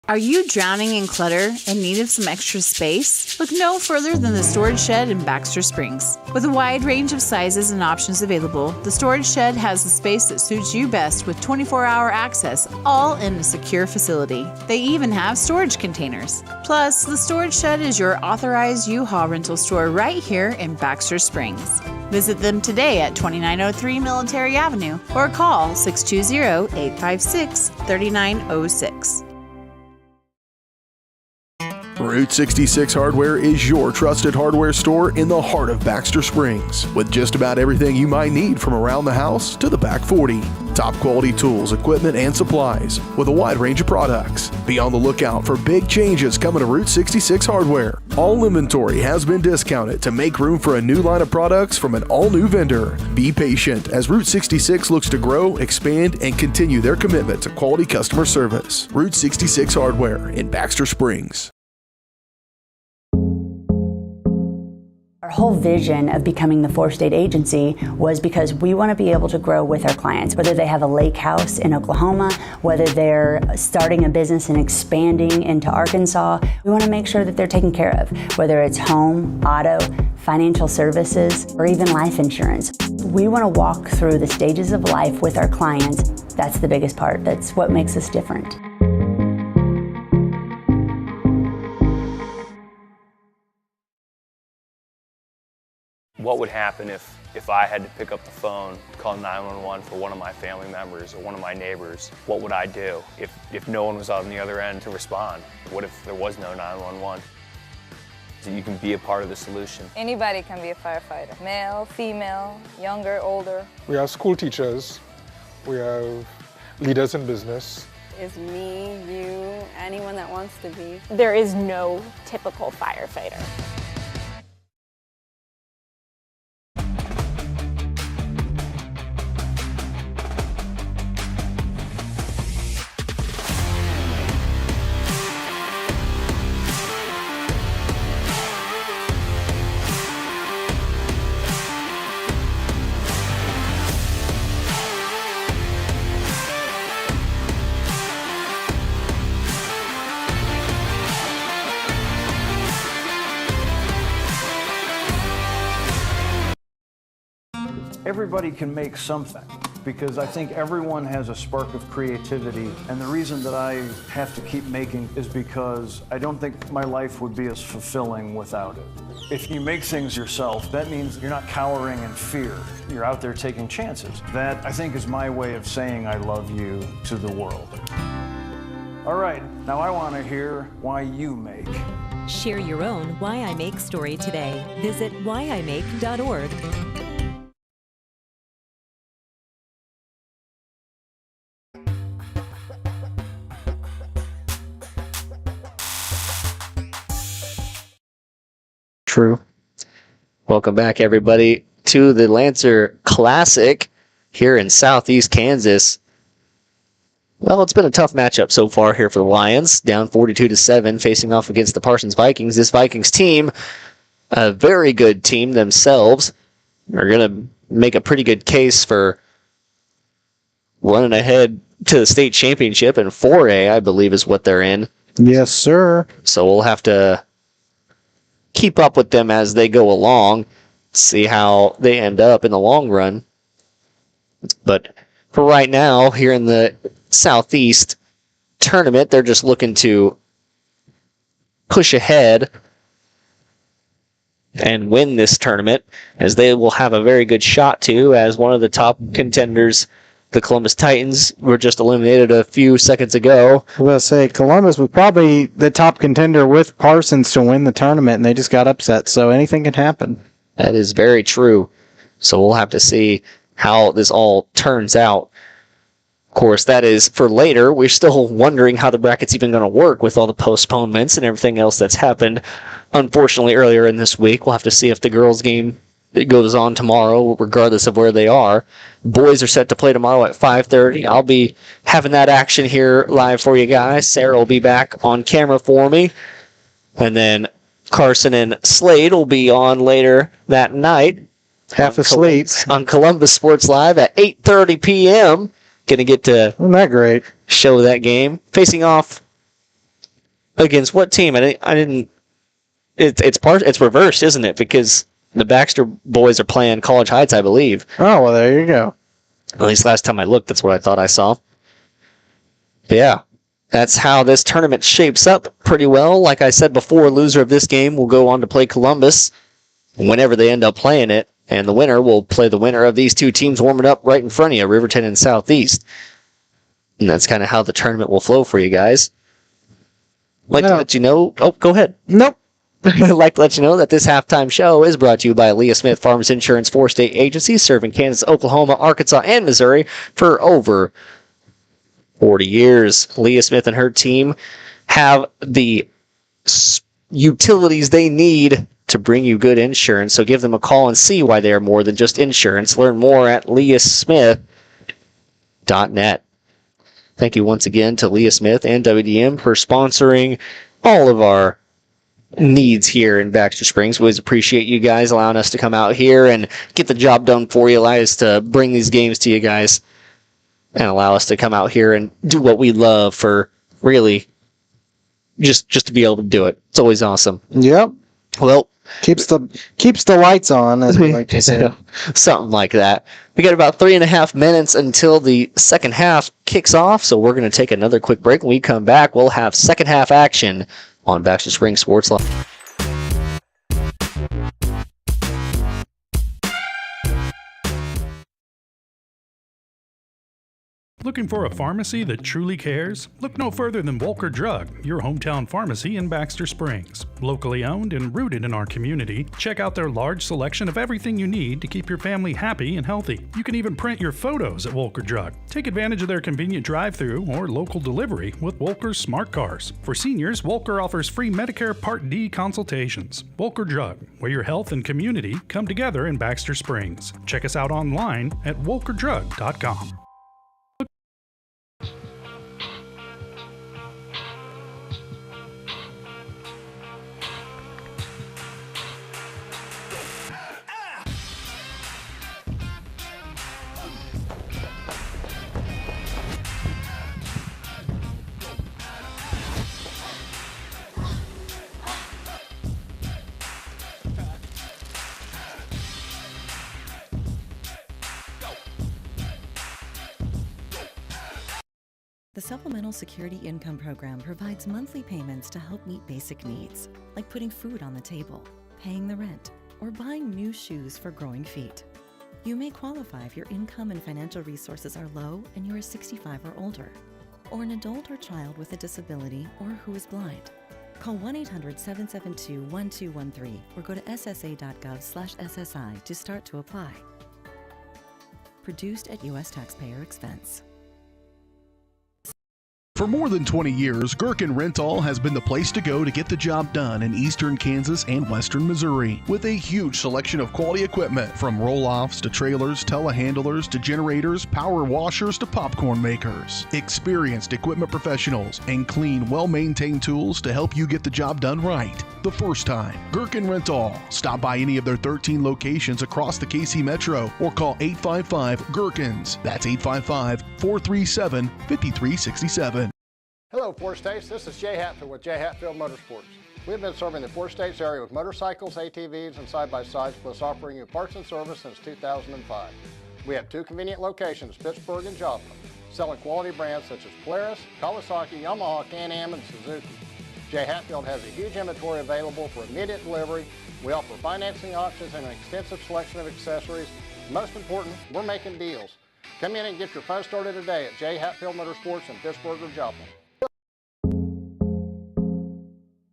Are you drowning in clutter and need of some extra space? Look no further than the Storage Shed in Baxter Springs. With a wide range of sizes and options available, the Storage Shed has the space that suits you best with 24-hour access, all in a secure facility. They even have storage containers. Plus, the Storage Shed is your authorized U-Haul rental store right here in Baxter Springs. Visit them today at 2903 Military Avenue or call 620-856-3906. Route 66 Hardware is your trusted hardware store in the heart of Baxter Springs, with just about everything you might need from around the house to the back 40. Top quality tools, equipment, and supplies with a wide range of products. Be on the lookout for big changes coming to Route 66 Hardware. All inventory has been discounted to make room for a new line of products from an all-new vendor. Be patient as Route 66 looks to grow, expand, and continue their commitment to quality customer service. Route 66 Hardware in Baxter Springs. Our whole vision of becoming the four-state agency was because we want to be able to grow with our clients, whether they have a lake house in Oklahoma, whether they're starting a business and expanding into Arkansas. We want to make sure that they're taken care of, whether it's home, auto, financial services, or even life insurance. We want to walk through the stages of life with our clients. That's the biggest part. That's what makes us different. What would happen if I had to pick up the phone, call 911 for one of my family members or one of my neighbors? What would I do if no one was on the other end to respond? What if there was no 911? So you can be a part of the solution. Anybody can be a firefighter. Male, female, younger, older. We have school teachers. We have leaders in business. Is me, you, anyone that wants to be. There is no typical firefighter. Everybody can make something, because I think everyone has a spark of creativity, and the reason that I have to keep making is because I don't think my life would be as fulfilling without it. If you make things yourself, that means you're not cowering in fear. You're out there taking chances. That, I think, is my way of saying I love you to the world. All right, now I want to hear why you make. Share your own Why I Make story today. Visit whyimake.org. True. Welcome back, everybody, to the Lancer Classic here in Southeast Kansas. Well, it's been a tough matchup so far here for the Lions, down 42-7, facing off against the Parsons Vikings. This Vikings team, a very good team themselves, are going to make a pretty good case for running ahead to the state championship, and 4A, I believe, is what they're in. Yes, sir. So we'll have to keep up with them as they go along, see how they end up in the long run. But for right now, here in the Southeast tournament, they're just looking to push ahead and win this tournament, as they will have a very good shot to, as one of the top contenders, the Columbus Titans, were just eliminated a few seconds ago. I was going to say, Columbus was probably the top contender with Parsons to win the tournament, and they just got upset, so anything can happen. That is very true. So we'll have to see how this all turns out. Of course, that is for later. We're still wondering how the bracket's even going to work with all the postponements and everything else that's happened, unfortunately, earlier in this week. We'll have to see if the girls' game goes on tomorrow, regardless of where they are. Boys are set to play tomorrow at 5:30. I'll be having that action here live for you guys. Sarah will be back on camera for me. And then Carson and Slade will be on later that night. Half asleep. On Columbus Sports Live at 8:30 p.m. Going to get to Isn't that great? show that game. Facing off against what team? It's reversed, isn't it? Because the Baxter boys are playing College Heights, I believe. Oh, well, there you go. At least last time I looked, that's what I thought I saw. But yeah, that's how this tournament shapes up pretty well. Like I said before, loser of this game will go on to play Columbus whenever they end up playing it. And the winner will play the winner of these two teams warming up right in front of you, Riverton and Southeast. And that's kind of how the tournament will flow for you guys. Like to let you know. Oh, go ahead. Nope. I'd like to let you know that this halftime show is brought to you by Leah Smith Farms Insurance 4-state agencies serving Kansas, Oklahoma, Arkansas, and Missouri for over 40 years. Leah Smith and her team have the utilities they need to bring you good insurance, so give them a call and see why they are more than just insurance. Learn more at leahsmith.net. Thank you once again to Leah Smith and WDM for sponsoring all of our needs here in Baxter Springs. We always appreciate you guys allowing us to come out here and get the job done for you, allow us to bring these games to you guys, and allow us to come out here and do what we love for really just to be able to do it. It's always awesome. Yep. Well, keeps the lights on, as we like to say. Something like that. We got about 3.5 minutes until the second half kicks off, so we're going to take another quick break. When we come back, we'll have second half action on Baxter Springs Sports Live. Looking for a pharmacy that truly cares? Look no further than Wolker Drug, your hometown pharmacy in Baxter Springs. Locally owned and rooted in our community, check out their large selection of everything you need to keep your family happy and healthy. You can even print your photos at Wolker Drug. Take advantage of their convenient drive-thru or local delivery with Wolker's Smart Cars. For seniors, Wolker offers free Medicare Part D consultations. Wolker Drug, where your health and community come together in Baxter Springs. Check us out online at wolkerdrug.com. The Supplemental Security Income Program provides monthly payments to help meet basic needs, like putting food on the table, paying the rent, or buying new shoes for growing feet. You may qualify if your income and financial resources are low and you are 65 or older, or an adult or child with a disability or who is blind. Call 1-800-772-1213 or go to ssa.gov/SSI to start to apply. Produced at U.S. taxpayer expense. For more than 20 years, Gherkin Rental has been the place to go to get the job done in eastern Kansas and western Missouri. With a huge selection of quality equipment, from roll-offs to trailers, telehandlers to generators, power washers to popcorn makers. Experienced equipment professionals and clean, well-maintained tools to help you get the job done right the first time. Gherkin Rental. Stop by any of their 13 locations across the KC Metro or call 855-GHERKINS. That's 855-437-5367. Hello, Four States. This is Jay Hatfield with Jay Hatfield Motorsports. We've been serving the Four States area with motorcycles, ATVs, and side-by-sides, plus offering you parts and service since 2005. We have 2 convenient locations, Pittsburgh and Joplin, selling quality brands such as Polaris, Kawasaki, Yamaha, Can-Am, and Suzuki. Jay Hatfield has a huge inventory available for immediate delivery. We offer financing options and an extensive selection of accessories. Most important, we're making deals. Come in and get your fun started today at Jay Hatfield Motorsports in Pittsburgh or Joplin.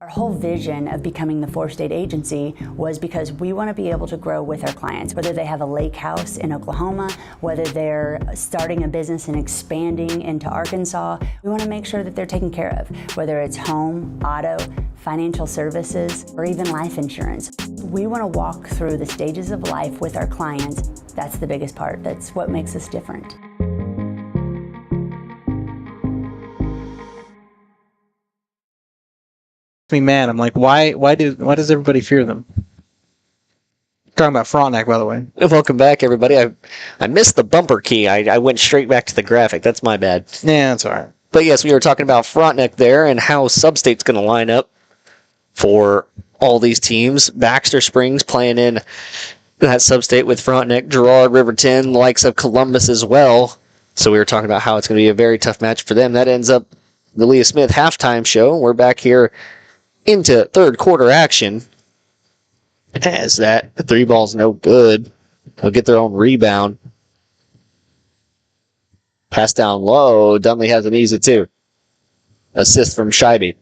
Our whole vision of becoming the 4-state agency was because we want to be able to grow with our clients, whether they have a lake house in Oklahoma, whether they're starting a business and expanding into Arkansas. We want to make sure that they're taken care of, whether it's home, auto, financial services, or even life insurance. We want to walk through the stages of life with our clients. That's the biggest part. That's what makes us different. Me mad. I'm like, why does everybody fear them? Talking about Frontenac, by the way. Welcome back, everybody. I missed the bumper key. I went straight back to the graphic. That's my bad. Yeah, that's all right. But yes, we were talking about Frontenac there and how Substate's going to line up for all these teams. Baxter Springs playing in that Substate with Frontenac, Girard, Riverton, the likes of Columbus as well. So we were talking about how it's going to be a very tough match for them. That ends up the Leah Smith halftime show. We're back here into third quarter action. As that, the 3 ball's no good. They'll get their own rebound. Pass down low. Dunley has an easy 2. Assist from Scheibe.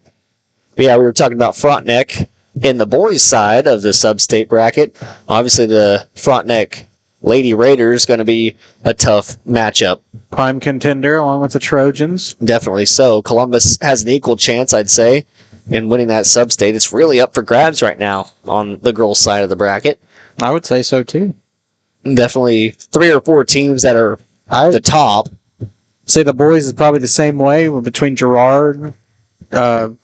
Yeah, we were talking about Frontenac in the boys' side of the sub-state bracket. Obviously, the Frontenac Lady Raiders going to be a tough matchup. Prime contender along with the Trojans. Definitely so. Columbus has an equal chance, I'd say, in winning that sub-state. It's really up for grabs right now on the girls' side of the bracket. I would say so, too. Definitely 3 or 4 teams that are at the top. Say the boys is probably the same way between Girard,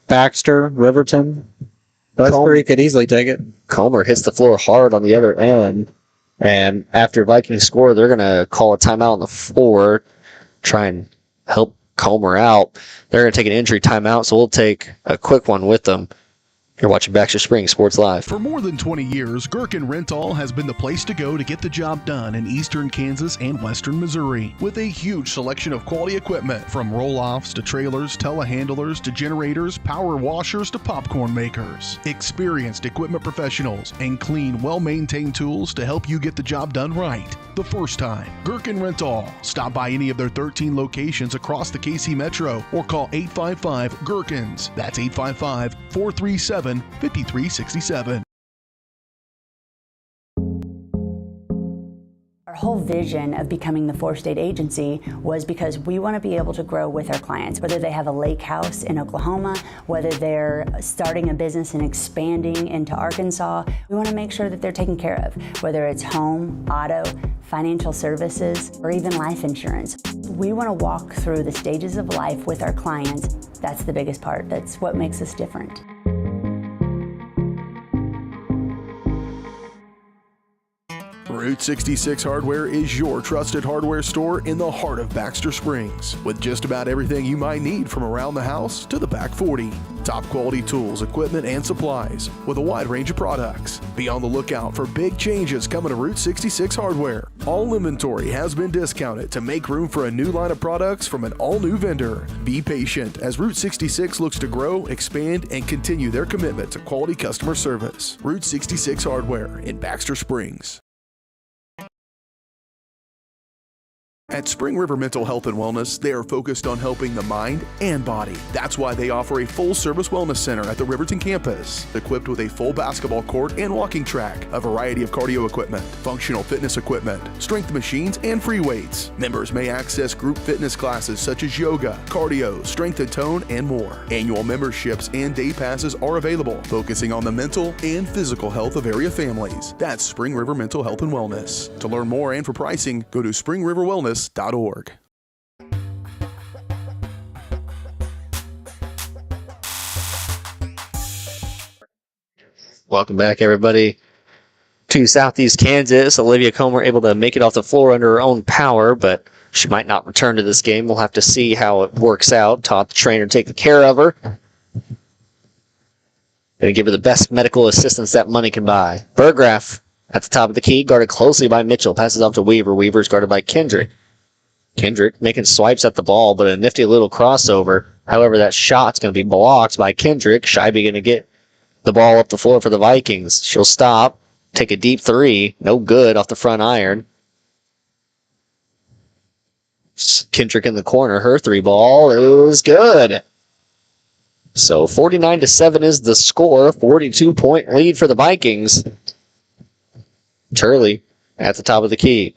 Baxter, Riverton. Those three could easily take it. Comer hits the floor hard on the other end. And after Vikings score, they're going to call a timeout on the floor, try and help Comer out. They're going to take an injury timeout, so we'll take a quick one with them. You're watching Baxter Springs Sports Live. For more than 20 years, Gherkin Rental has been the place to go to get the job done in eastern Kansas and western Missouri. With a huge selection of quality equipment, from roll-offs to trailers, telehandlers to generators, power washers to popcorn makers. Experienced equipment professionals and clean, well-maintained tools to help you get the job done right the first time. Gherkin Rental. Stop by any of their 13 locations across the KC Metro or call 855-GHERKINS. That's 855-437-5367. Our whole vision of becoming the 4-state agency was because we want to be able to grow with our clients, whether they have a lake house in Oklahoma, whether they're starting a business and expanding into Arkansas. We want to make sure that they're taken care of, whether it's home, auto, financial services, or even life insurance. We want to walk through the stages of life with our clients. That's the biggest part. That's what makes us different. Route 66 Hardware is your trusted hardware store in the heart of Baxter Springs, with just about everything you might need from around the house to the back 40. Top quality tools, equipment, and supplies with a wide range of products. Be on the lookout for big changes coming to Route 66 Hardware. All inventory has been discounted to make room for a new line of products from an all-new vendor. Be patient as Route 66 looks to grow, expand, and continue their commitment to quality customer service. Route 66 Hardware in Baxter Springs. At Spring River Mental Health and Wellness, they are focused on helping the mind and body. That's why they offer a full-service wellness center at the Riverton campus, equipped with a full basketball court and walking track, a variety of cardio equipment, functional fitness equipment, strength machines, and free weights. Members may access group fitness classes such as yoga, cardio, strength and tone, and more. Annual memberships and day passes are available, focusing on the mental and physical health of area families. That's Spring River Mental Health and Wellness. To learn more and for pricing, go to springriverwellness.org. Welcome back, everybody, to Southeast Kansas. Olivia Comer able to make it off the floor under her own power, but she might not return to this game. We'll have to see how it works out. Taught the trainer taking care of her. Going to give her the best medical assistance that money can buy. Burgraff at the top of the key, guarded closely by Mitchell. Passes off to Weaver. Weaver's guarded by Kendrick. Kendrick making swipes at the ball, but a nifty little crossover. However, that shot's going to be blocked by Kendrick. Scheibe going to get the ball up the floor for the Vikings. She'll stop, take a deep three. No good off the front iron. Kendrick in the corner. Her three ball is good. So 49-7 is the score. 42-point lead for the Vikings. Turley at the top of the key.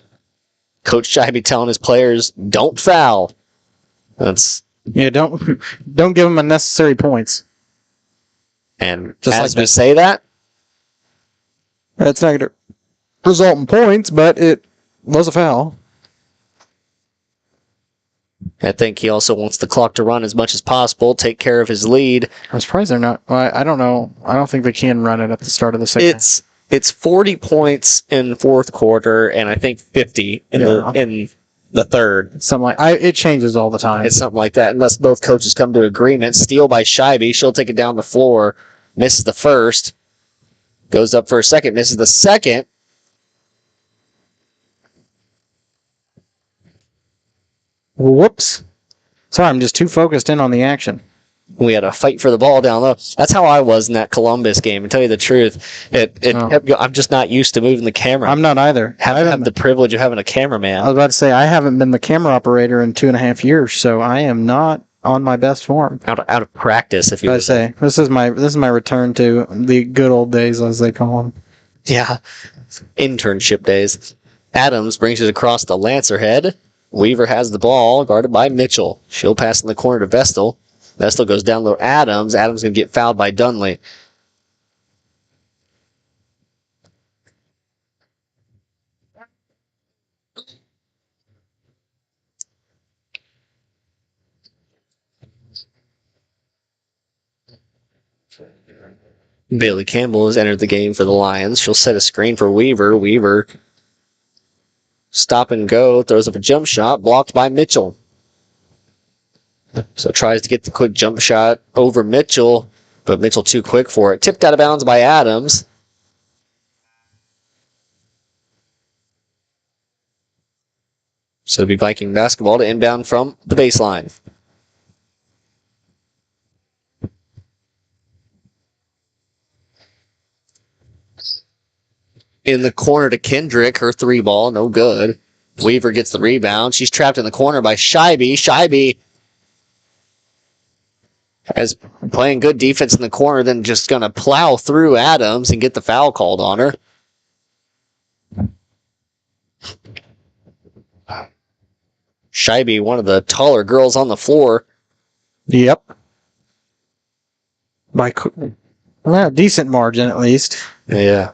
Coach Scheibe telling his players, don't foul. Don't give them unnecessary points. And just as we say that, that's not going to result in points, but it was a foul. I think he also wants the clock to run as much as possible, take care of his lead. I'm surprised they're not. I don't know. I don't think they can run it at the start of the second. It's 40 points in the fourth quarter, and I think 50 in the third. Something like it changes all the time. It's something like that, unless both coaches come to agreement. Steal by Scheibe. She'll take it down the floor. Misses the first. Goes up for a second. Misses the second. Whoops. Sorry, I'm just too focused in on the action. We had a fight for the ball down low. That's how I was in that Columbus game. To tell you the truth, I'm just not used to moving the camera. I'm not either. I have the privilege of having a cameraman. I was about to say, I haven't been the camera operator in 2.5 years, so I am not on my best form. Out of practice, if you I would say this is my return to the good old days, as they call them. Yeah, internship days. Adams brings it across the Lancer head. Weaver has the ball, guarded by Mitchell. She'll pass in the corner to Vestal. Vestal goes down low. Adams. Adams going to get fouled by Dunley. Bailey Campbell has entered the game for the Lions. She'll set a screen for Weaver. Weaver stop and go, throws up a jump shot, blocked by Mitchell. So tries to get the quick jump shot over Mitchell, but Mitchell too quick for it. Tipped out of bounds by Adams. So it'll be Viking basketball to inbound from the baseline. In the corner to Kendrick, her three ball, no good. Weaver gets the rebound. She's trapped in the corner by Scheibe. Scheibe is playing good defense in the corner, then just going to plow through Adams and get the foul called on her. Scheibe, one of the taller girls on the floor. Yep. By a decent margin, at least. Yeah.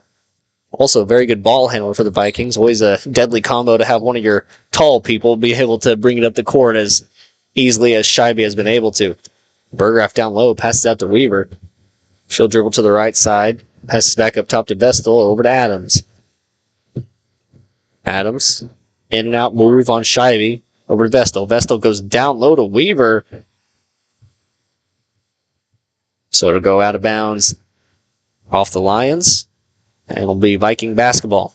Also, very good ball handler for the Vikings. Always a deadly combo to have one of your tall people be able to bring it up the court as easily as Scheibe has been able to. Burgraff down low, passes out to Weaver. She'll dribble to the right side, passes back up top to Vestal, over to Adams. Adams, in and out move on Scheibe, over to Vestal. Vestal goes down low to Weaver. So it'll go out of bounds off the Lions. And it'll be Viking basketball.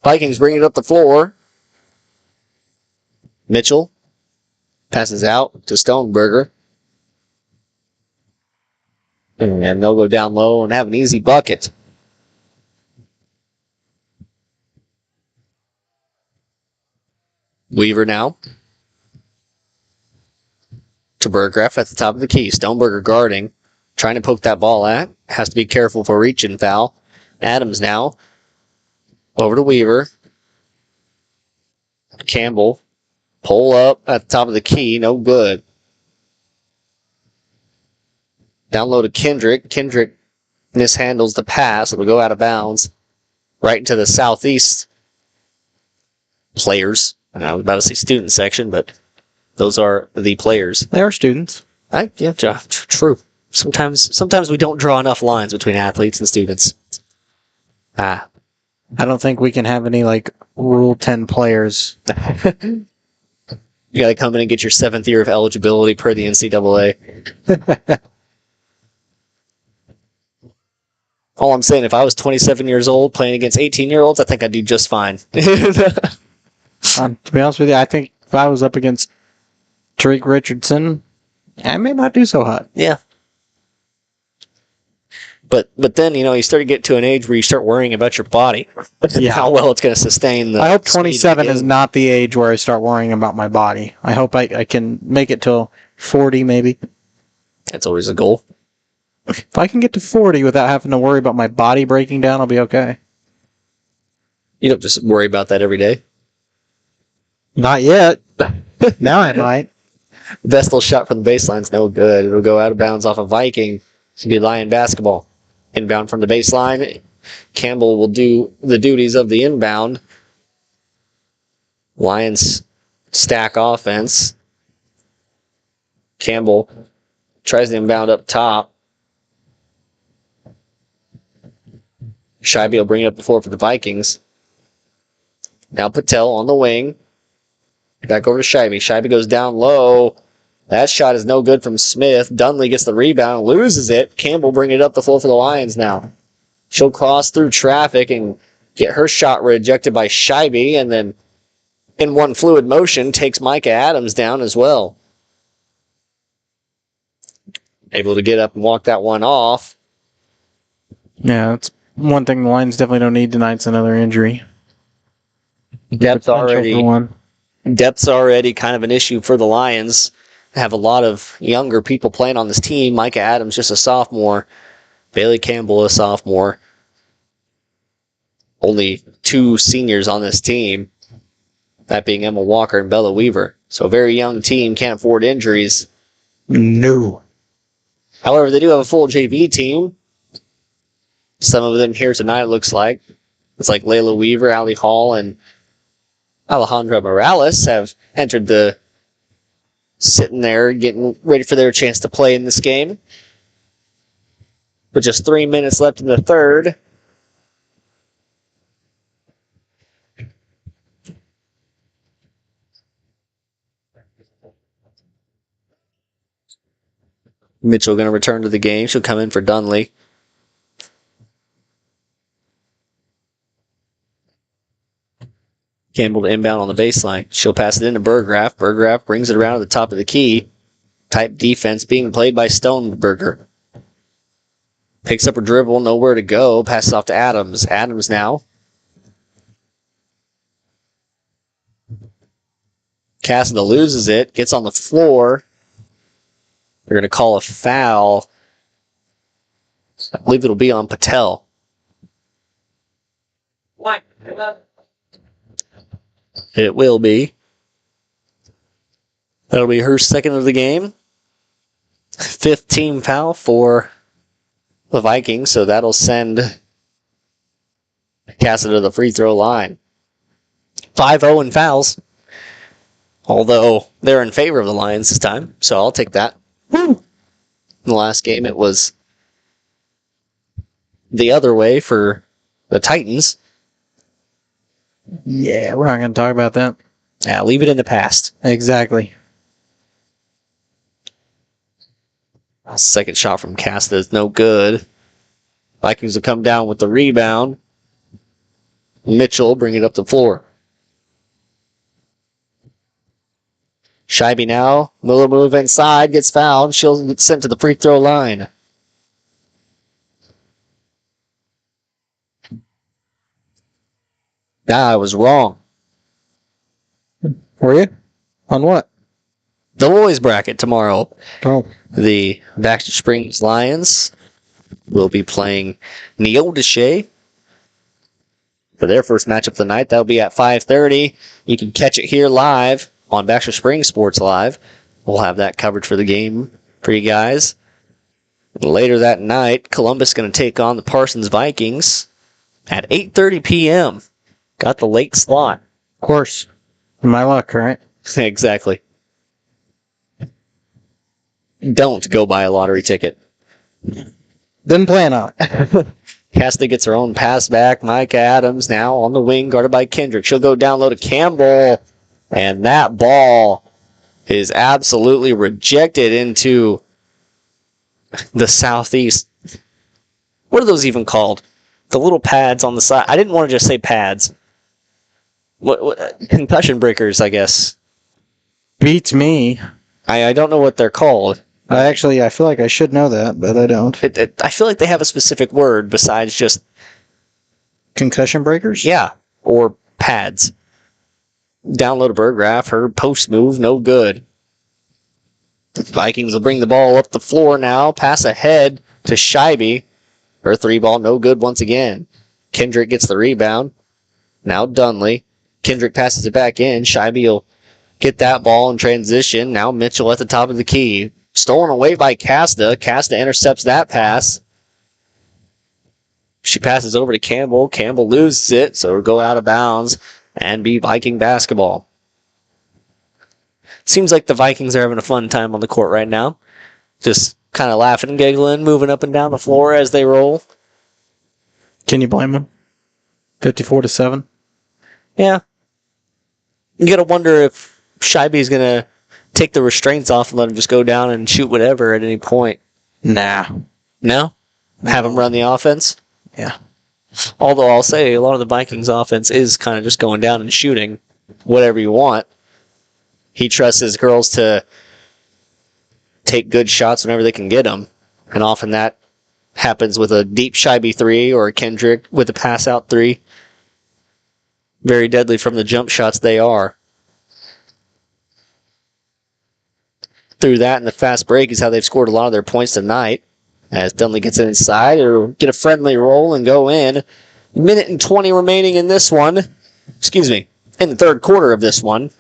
Vikings bring it up the floor. Mitchell passes out to Stoneberger. And they'll go down low and have an easy bucket. Weaver now to Burgraff at the top of the key. Stoneberger guarding, trying to poke that ball at. Has to be careful for reach and foul. Adams now over to Weaver. Campbell, pull up at the top of the key, no good. Down low to Kendrick. Kendrick mishandles the pass. It'll go out of bounds right into the southeast players. I was about to say student section, but those are the players. They are students. Yeah, true. Sometimes we don't draw enough lines between athletes and students. I don't think we can have any Rule 10 players. You got to come in and get your 7th year of eligibility per the NCAA. All I'm saying, if I was 27 years old playing against 18-year-olds, I think I'd do just fine. To be honest with you, I think if I was up against Tariq Richardson, I may not do so hot. Yeah. But then, you start to get to an age where you start worrying about your body. How well it's going to sustain I hope 27 is not the age where I start worrying about my body. I hope I can make it till 40 maybe. That's always a goal. If I can get to 40 without having to worry about my body breaking down, I'll be okay. You don't just worry about that every day. Not yet. Now I might. Vestal shot from the baseline's no good. It'll go out of bounds off of Viking. It'll be Lion basketball. Inbound from the baseline. Campbell will do the duties of the inbound. Lions stack offense. Campbell tries to inbound up top. Scheibe will bring it up the floor for the Vikings. Now Patel on the wing. Back over to Scheibe. Scheibe goes down low. That shot is no good from Smith. Dunley gets the rebound, loses it. Campbell bringing it up the floor for the Lions now. She'll cross through traffic and get her shot rejected by Scheibe, and then in one fluid motion takes Micah Adams down as well. Able to get up and walk that one off. Yeah, it's One thing the Lions definitely don't need tonight's another injury. Depth's Potential for already one. depth's already kind of an issue for the Lions. Have a lot of younger people playing on this team. Micah Adams, just a sophomore. Bailey Campbell, a sophomore. Only 2 seniors on this team. That being Emma Walker and Bella Weaver. So a very young team, can't afford injuries. No. However, they do have a full JV team. Some of them here tonight, it looks like. It's like Layla Weaver, Allie Hall, and Alejandra Morales have entered the sitting there, getting ready for their chance to play in this game. With just 3 minutes left in the third. Mitchell going to return to the game. She'll come in for Dunley. Campbell to inbound on the baseline. She'll pass it into Berggraf. Berggraf brings it around to the top of the key. Type defense being played by Stoneberger. Picks up her dribble, nowhere to go. Passes off to Adams. Adams now. Cassida loses it. Gets on the floor. They're going to call a foul. I believe it'll be on Patel. It will be. That'll be her second of the game. 5th team foul for the Vikings, so that'll send Cassida to the free throw line. 5-0 in fouls. Although they're in favor of the Lions this time, so I'll take that. In the last game, it was the other way for the Titans. Yeah, we're not going to talk about that. Yeah, leave it in the past. Exactly. Second shot from Cassida is no good. Vikings will come down with the rebound. Mitchell bring it up the floor. Scheibe now. Miller move inside, gets fouled. She'll get sent to the free throw line. I was wrong. Were you? On what? The boys bracket tomorrow. Oh. The Baxter Springs Lions will be playing Neodesha for their first matchup of the night. That'll be at 5:30. You can catch it here live on Baxter Springs Sports Live. We'll have that coverage for the game for you guys. Later that night, Columbus going to take on the Parsons Vikings at 8:30 p.m. Got the late slot. Of course. My luck, right? Exactly. Don't go buy a lottery ticket. Didn't plan on it. Cassidy gets her own pass back. Micah Adams now on the wing, guarded by Kendrick. She'll go down low to Campbell. And that ball is absolutely rejected into the southeast. What are those even called? The little pads on the side. I didn't want to just say pads. What concussion breakers, I guess. Beats me. I don't know what they're called. I feel like I should know that, but I don't. I feel like they have a specific word besides just concussion breakers? Yeah, or pads. Down low to Berggraf. Her post move, no good. Vikings will bring the ball up the floor now. Pass ahead to Scheibe. Her 3-ball, no good once again. Kendrick gets the rebound. Now Dunley. Kendrick passes it back in. Scheibe will get that ball in transition. Now Mitchell at the top of the key. Stolen away by Casta. Casta intercepts that pass. She passes over to Campbell. Campbell loses it, so it'll go out of bounds and be Viking basketball. Seems like the Vikings are having a fun time on the court right now. Just kind of laughing and giggling, moving up and down the floor as they roll. Can you blame them? 54-7? Yeah. You got to wonder if Scheibe is going to take the restraints off and let him just go down and shoot whatever at any point. Nah. No? Have him run the offense? Yeah. Although I'll say a lot of the Vikings offense is kind of just going down and shooting whatever you want. He trusts his girls to take good shots whenever they can get them. And often that happens with a deep Scheibe 3 or a Kendrick with a pass out 3. Very deadly from the jump shots they are. Through that and the fast break is how they've scored a lot of their points tonight. As Dunley gets it inside, or get a friendly roll and go in. Minute and 20 remaining in this one. Excuse me, in the third quarter of this one.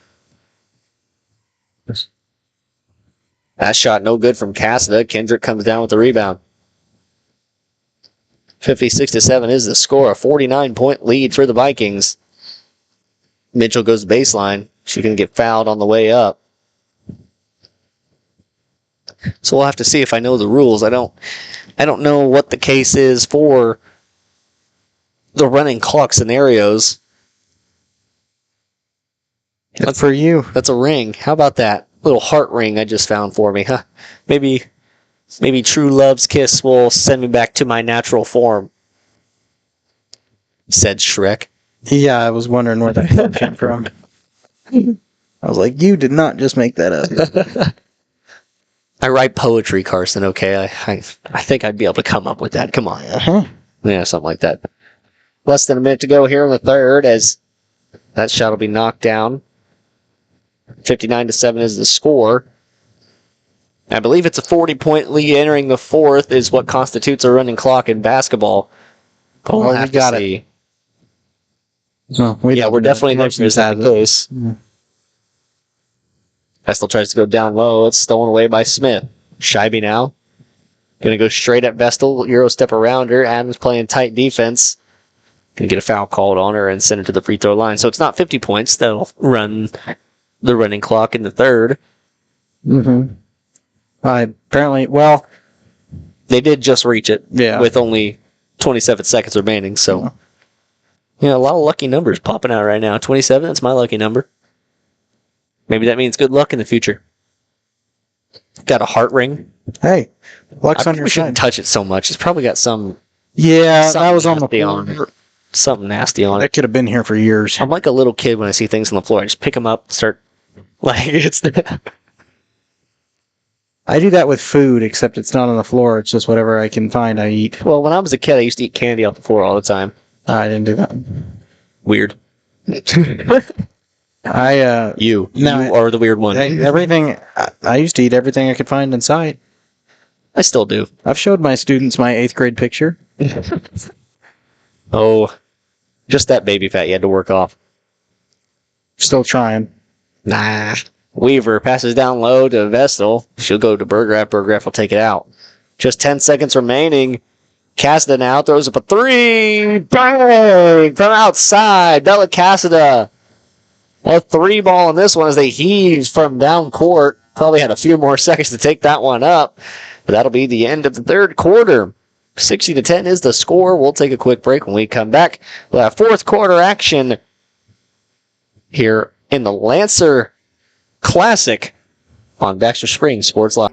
That shot no good from Cassida. Kendrick comes down with the rebound. 56-7 is the score. A 49-point lead for the Vikings. Mitchell goes baseline. She's going to get fouled on the way up. So we'll have to see if I know the rules. I don't know what the case is for the running clock scenarios. That's for you. That's a ring. How about that? Little heart ring I just found for me, huh? Maybe true love's kiss will send me back to my natural form, said Shrek. Yeah, I was wondering where that came from. I was like, you did not just make that up. I write poetry, Carson, okay? I think I'd be able to come up with that. Come on. Yeah, something like that. Less than a minute to go here in the third as that shot will be knocked down. 59-7 is the score. I believe it's a 40-point lead entering the fourth is what constitutes a running clock in basketball. But we'll have to see. Well, we're definitely next to that case. Vestal tries to go down low. It's stolen away by Smith. Scheibe now. Going to go straight at Vestal. Euro step around her. Adams playing tight defense. Going to get a foul called on her and send her to the free throw line. So it's not 50 points. That'll run the running clock in the third. Apparently, well, they did just reach it. Yeah. With only 27 seconds remaining. So, a lot of lucky numbers popping out right now. 27, that's my lucky number. Maybe that means good luck in the future. Got a heart ring. Hey, luck's on your side. shouldn't touch it so much. It's probably got some. Yeah, that was on the floor. Something nasty on it. That could have been here for years. I'm like a little kid when I see things on the floor. I just pick them up, start it's. I do that with food, except it's not on the floor. It's just whatever I can find, I eat. Well, when I was a kid, I used to eat candy off the floor all the time. I didn't do that. Weird. You are the weird one. Everything. I used to eat everything I could find inside. I still do. I've showed my students my 8th grade picture. Oh, just that baby fat you had to work off. Still trying. Nah. Weaver passes down low to Vestal. She'll go to Burgraff. Burgraff will take it out. Just 10 seconds remaining. Cassida now throws up a 3. Bang! From outside. Bella Cassida. A 3 ball in this one as they heave from down court. Probably had a few more seconds to take that one up. But that'll be the end of the third quarter. 60-10 is the score. We'll take a quick break. When we come back, we'll have fourth quarter action here in the Lancer Classic on Baxter Springs Sports Live.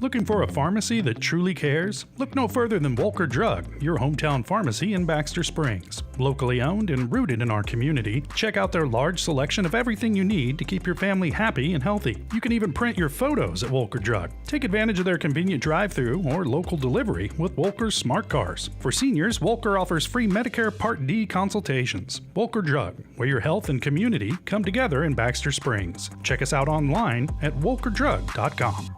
Looking for a pharmacy that truly cares? Look no further than Wolker Drug, your hometown pharmacy in Baxter Springs. Locally owned and rooted in our community, check out their large selection of everything you need to keep your family happy and healthy. You can even print your photos at Wolker Drug. Take advantage of their convenient drive-thru or local delivery with Wolker's Smart Cars. For seniors, Wolker offers free Medicare Part D consultations. Wolker Drug, where your health and community come together in Baxter Springs. Check us out online at wolkerdrug.com.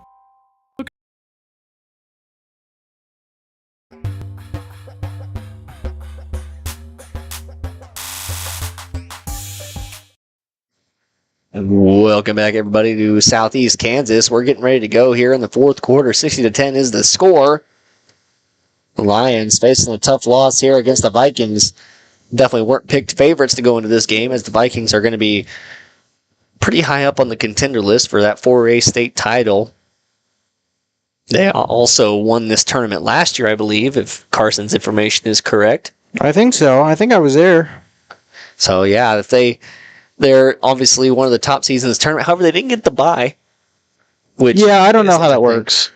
Welcome back, everybody, to Southeast Kansas. We're getting ready to go here in the fourth quarter. 60-10 is the score. The Lions facing a tough loss here against the Vikings. Definitely weren't picked favorites to go into this game, as the Vikings are going to be pretty high up on the contender list for that 4A state title. They also won this tournament last year, I believe, if Carson's information is correct. I think so. I think I was there. So, yeah, if they're obviously one of the top seeds in this tournament. However, they didn't get the bye. Which I don't know how that works.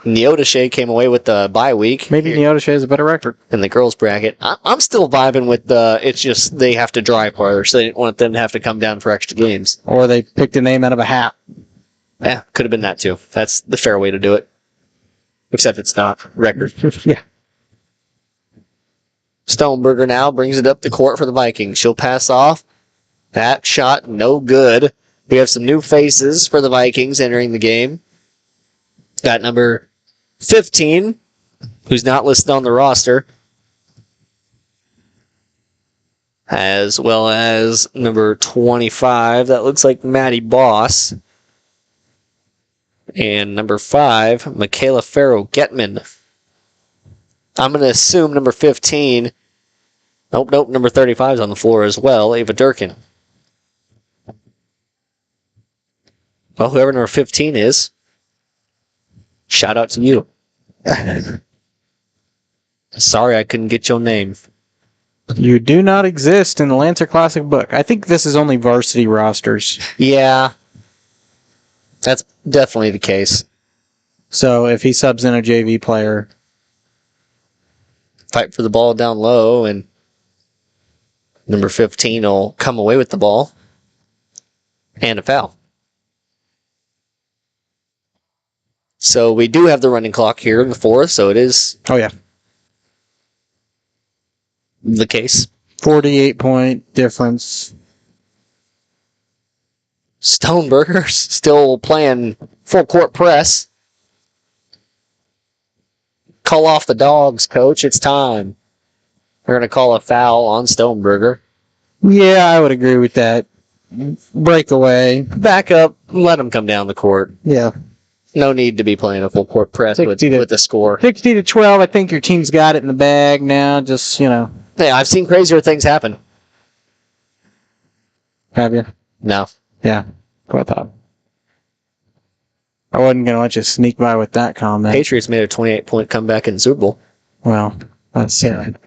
Neodesha came away with the bye week. Maybe Neodesha has a better record in the girls bracket. I'm still vibing with it's just they have to drive farther, so they didn't want them to have to come down for extra games. Or they picked a name out of a hat. Yeah, could have been that too. That's the fair way to do it. Except it's not record. Yeah. Stoneberger now brings it up the court for the Vikings. She'll pass off. That shot, no good. We have some new faces for the Vikings entering the game. Got number 15, who's not listed on the roster, as well as number 25. That looks like Maddie Boss. And number 5, Michaela Farrow-Getman. I'm going to assume number 15. Nope, number 35 is on the floor as well, Ava Durkin. Well, whoever number 15 is, shout out to you. Sorry I couldn't get your name. You do not exist in the Lancer Classic book. I think this is only varsity rosters. Yeah, that's definitely the case. So if he subs in a JV player, fight for the ball down low, and number 15 will come away with the ball and a foul. So we do have the running clock here in the fourth, so it is the case. 48-point difference. Stoneberger still playing full court press. Call off the dogs, coach. It's time. They're going to call a foul on Stoneberger. Yeah, I would agree with that. Breakaway. Back up. Let them come down the court. Yeah. No need to be playing a full court press with the score. 60-12. I think your team's got it in the bag now. Just, Yeah, I've seen crazier things happen. Have you? No. Yeah. What I thought. I wasn't going to let you sneak by with that comment. Patriots made a 28-point comeback in the Super Bowl. Well, that's sad.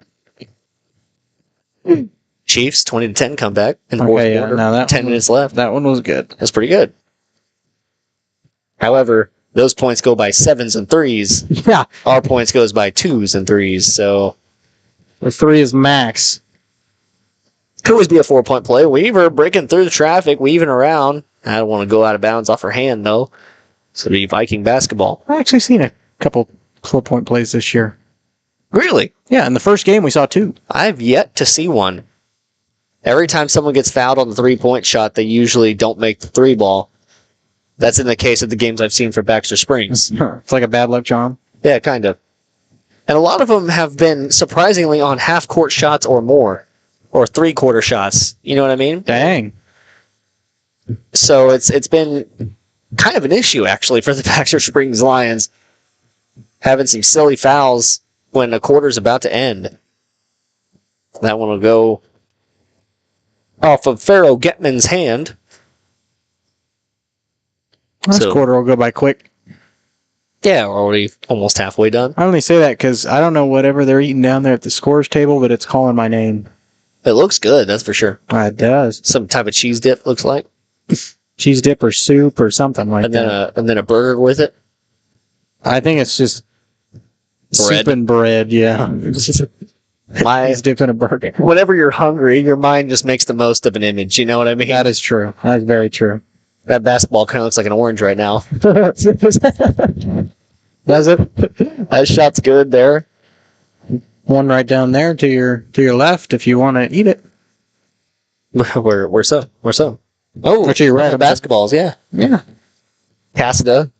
Chiefs 20-10 comeback in the fourth quarter. No, 10 minutes left. That one was good. That's pretty good. However, those points go by 7s and 3s. Yeah. Our points goes by 2s and 3s. So the 3 is max. Could always be a 4-point play. Weaver breaking through the traffic, weaving around. I don't want to go out of bounds off her hand though. So it'll be Viking basketball. I've actually seen a couple 4-point plays this year. Really? Yeah, in the first game we saw 2. I've yet to see one. Every time someone gets fouled on the 3-point shot, they usually don't make the 3 ball. That's in the case of the games I've seen for Baxter Springs. It's like a bad luck charm. Yeah, kind of. And a lot of them have been surprisingly on half-court shots or more. Or 3-quarter shots. You know what I mean? Dang. So it's been kind of an issue, actually, for the Baxter Springs Lions. Having some silly fouls when a quarter's about to end. That one will go off of Farrow-Getman's hand. This quarter will go by quick. Yeah, we're already almost halfway done. I only say that because I don't know whatever they're eating down there at the scores table, but it's calling my name. It looks good, that's for sure. It does. Some type of cheese dip, looks like. Cheese dip or soup or something like that. And then a burger with it. I think it's just bread. Soup and bread, yeah. Cheese dip in a burger. Whenever you're hungry, your mind just makes the most of an image. You know what I mean? That is true. That is very true. That basketball kind of looks like an orange right now. Does it? That shot's good there. One right down there to your left if you want to eat it. Where so? Oh, to your right. Basketballs, yeah. Yeah. Cassida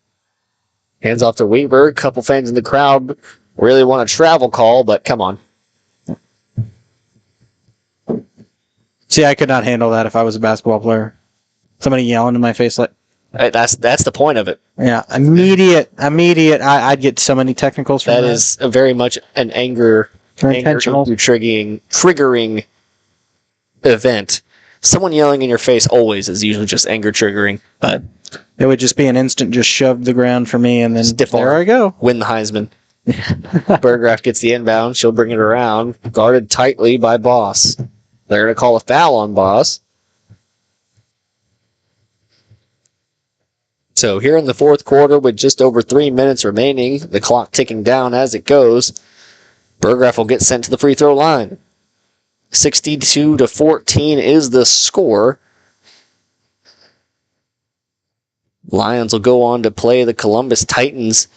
hands off to Weaver. Couple fans in the crowd really want a travel call, but come on. See, I could not handle that if I was a basketball player. Somebody yelling in my face like. That's the point of it. Yeah, immediate. I'd get so many technicals from that. That is very much an intentional triggering event. Someone yelling in your face always is usually just anger triggering, but it would just be an instant just shove the ground for me, and then stiff there arm, I go. Win the Heisman. Berggraf gets the inbound. She'll bring it around, guarded tightly by Boss. They're going to call a foul on Boss. So here in the fourth quarter with just over 3 minutes remaining, the clock ticking down as it goes, Burgraff will get sent to the free throw line. 62-14 is the score. Lions will go on to play the Columbus Titans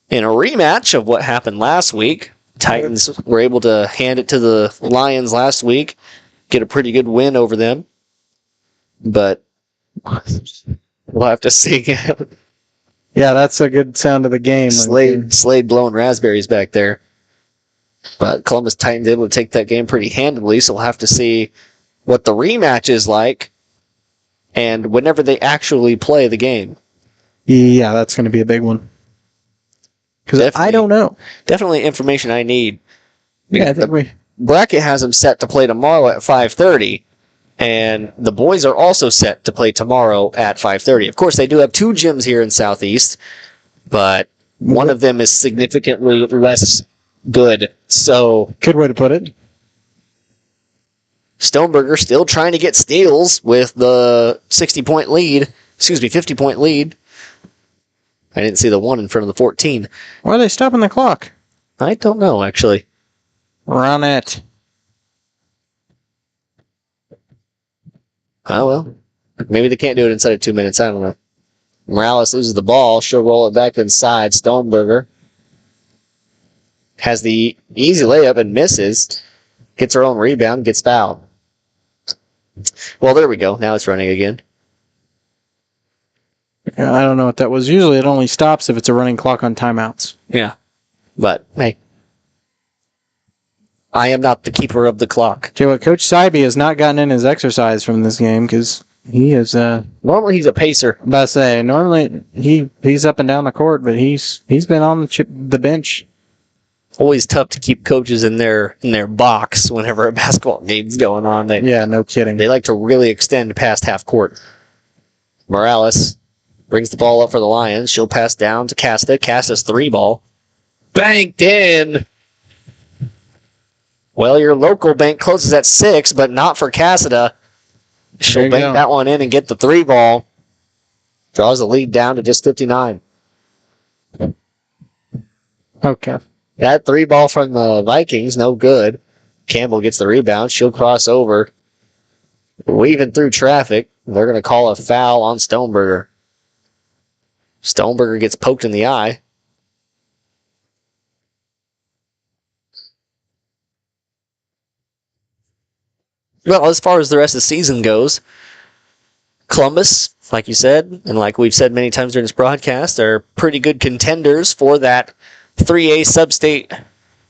in a rematch of what happened last week. Titans were able to hand it to the Lions last week, get a pretty good win over them. But we'll have to see. Yeah, that's a good sound of the game. Slade blowing raspberries back there. But Columbus Titans able to take that game pretty handily, so we'll have to see what the rematch is like and whenever they actually play the game. Yeah, that's going to be a big one. Because I don't know. Definitely information I need. Yeah, I think bracket has them set to play tomorrow at 5:30, and the boys are also set to play tomorrow at 5:30. Of course, they do have two gyms here in Southeast, but one of them is significantly less good. So, good way to put it. Stoneberger still trying to get steals with the 50-point lead. I didn't see the 1 in front of the 14. Why are they stopping the clock? I don't know, actually. Run it. Oh, well. Maybe they can't do it inside of 2 minutes. I don't know. Morales loses the ball. She'll roll it back inside. Stoneberger has the easy layup and misses. Gets her own rebound. Gets fouled. Well, there we go. Now it's running again. I don't know what that was. Usually it only stops if it's a running clock on timeouts. Yeah. But, hey. I am not the keeper of the clock. Tell you what, Coach Sybie has not gotten in his exercise from this game because he is... normally he's a pacer. I'm about to say, normally he's up and down the court, but he's been on the bench. Always tough to keep coaches in their box whenever a basketball game's going on. Yeah, no kidding. They like to really extend past half court. Morales brings the ball up for the Lions. She'll pass down to Casta. Casta's 3 ball. Banked in. Well, your local bank closes at 6, but not for Cassida. She'll bank that one in and get the 3 ball. Draws the lead down to just 59. Okay. That 3 ball from the Vikings, no good. Campbell gets the rebound. She'll cross over. Weaving through traffic. They're going to call a foul on Stoneberger. Stoneberger gets poked in the eye. Well, as far as the rest of the season goes, Columbus, like you said, and like we've said many times during this broadcast, are pretty good contenders for that 3A sub-state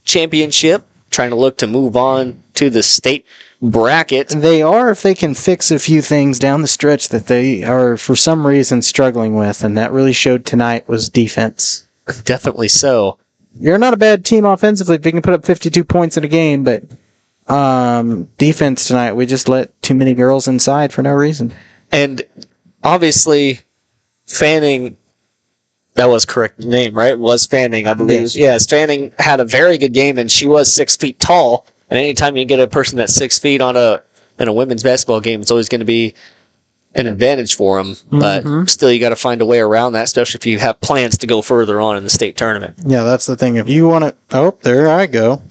championship, trying to look to move on to the state bracket. They are if they can fix a few things down the stretch that they are, for some reason, struggling with, and that really showed tonight was defense. Definitely so. You're not a bad team offensively if you can put up 52 points in a game, but defense tonight, we just let too many girls inside for no reason. And obviously, Fanning, that was correct name, right? Was Fanning, I believe. Yes, Fanning had a very good game, and she was 6 feet tall. And anytime you get a person that's 6 feet in a women's basketball game, it's always going to be an advantage for them. But still, you got to find a way around that, especially if you have plans to go further on in the state tournament. Yeah, that's the thing. If you want to... Oh, there I go.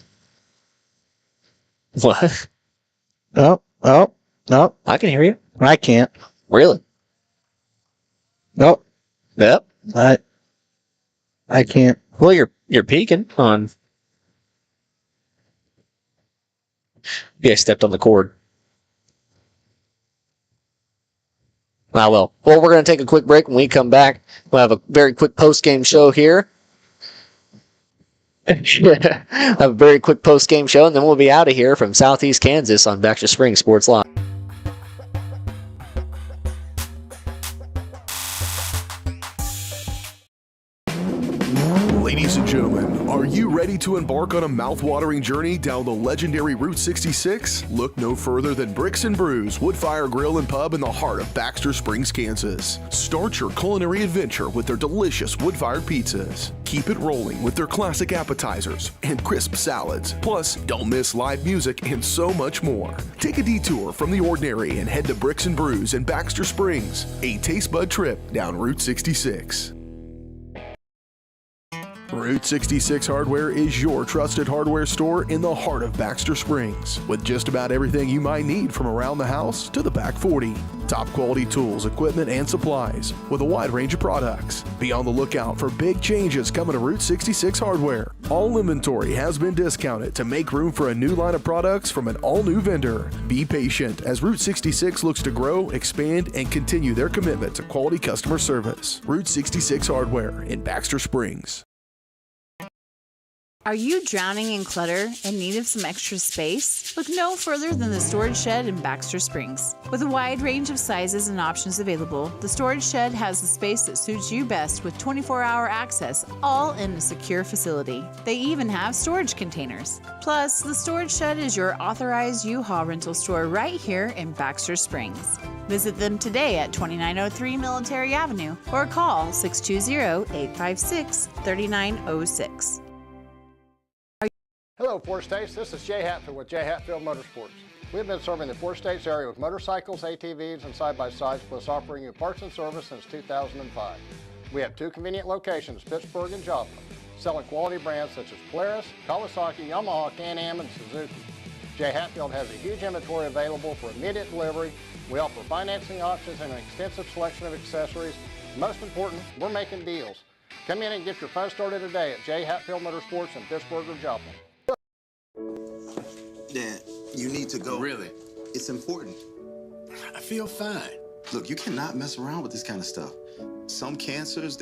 What? Oh. I can hear you. I can't. Really? Nope. Yep. I can't. Well, you're peeking on... Yeah, I stepped on the cord. Ah, well. Well, we're going to take a quick break. When we come back, we'll have a very quick post-game show here. Have a very quick post-game show, and then we'll be out of here from Southeast Kansas on Baxter Springs Sports Live. Ladies and gentlemen, are you ready to embark on a mouth-watering journey down the legendary Route 66? Look no further than Bricks and Brews Woodfire Grill and Pub in the heart of Baxter Springs, Kansas. Start your culinary adventure with their delicious wood-fired pizzas. Keep it rolling with their classic appetizers and crisp salads. Plus, don't miss live music and so much more. Take a detour from the ordinary and head to Bricks and Brews in Baxter Springs, a taste bud trip down Route 66. Route 66 Hardware is your trusted hardware store in the heart of Baxter Springs, with just about everything you might need from around the house to the back 40. Top quality tools, equipment, and supplies with a wide range of products. Be on the lookout for big changes coming to Route 66 Hardware. All inventory has been discounted to make room for a new line of products from an all-new vendor. Be patient as Route 66 looks to grow, expand, and continue their commitment to quality customer service. Route 66 Hardware in Baxter Springs. Are you drowning in clutter and need of some extra space? Look no further than the Storage Shed in Baxter Springs. With a wide range of sizes and options available, the Storage Shed has the space that suits you best with 24-hour access, all in a secure facility. They even have storage containers. Plus, the Storage Shed is your authorized U-Haul rental store right here in Baxter Springs. Visit them today at 2903 Military Avenue or call 620-856-3906. Hello, Four States. This is Jay Hatfield with Jay Hatfield Motorsports. We've been serving the Four States area with motorcycles, ATVs, and side-by-sides, plus offering you parts and service since 2005. We have two convenient locations, Pittsburgh and Joplin, selling quality brands such as Polaris, Kawasaki, Yamaha, Can-Am, and Suzuki. Jay Hatfield has a huge inventory available for immediate delivery. We offer financing options and an extensive selection of accessories. Most important, we're making deals. Come in and get your fun started today at Jay Hatfield Motorsports in Pittsburgh or Joplin. Dad, you need to go. Really? It's important. I feel fine. Look, you cannot mess around with this kind of stuff. Some cancers,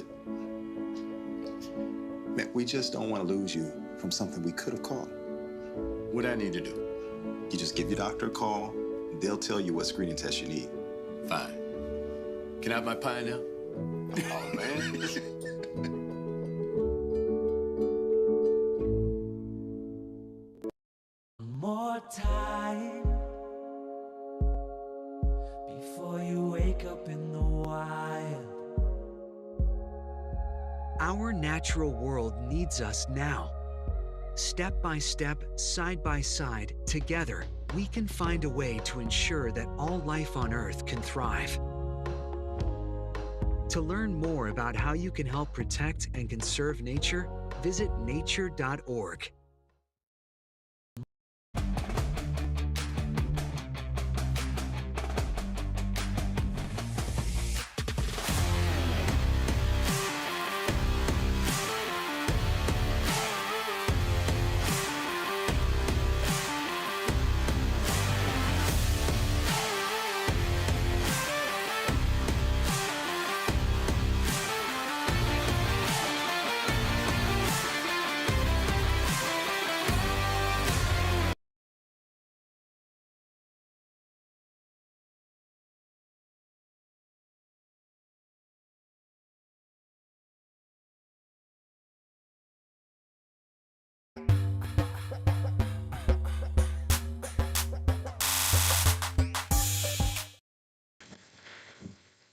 man, we just don't want to lose you from something we could have caught. What I need to do? You just give your doctor a call. They'll tell you what screening test you need. Fine. Can I have my pie now? Oh, man. More time before you wake up in the wild. Our natural world needs us now. Step by step, side by side, together, we can find a way to ensure that all life on Earth can thrive. To learn more about how you can help protect and conserve nature, visit nature.org.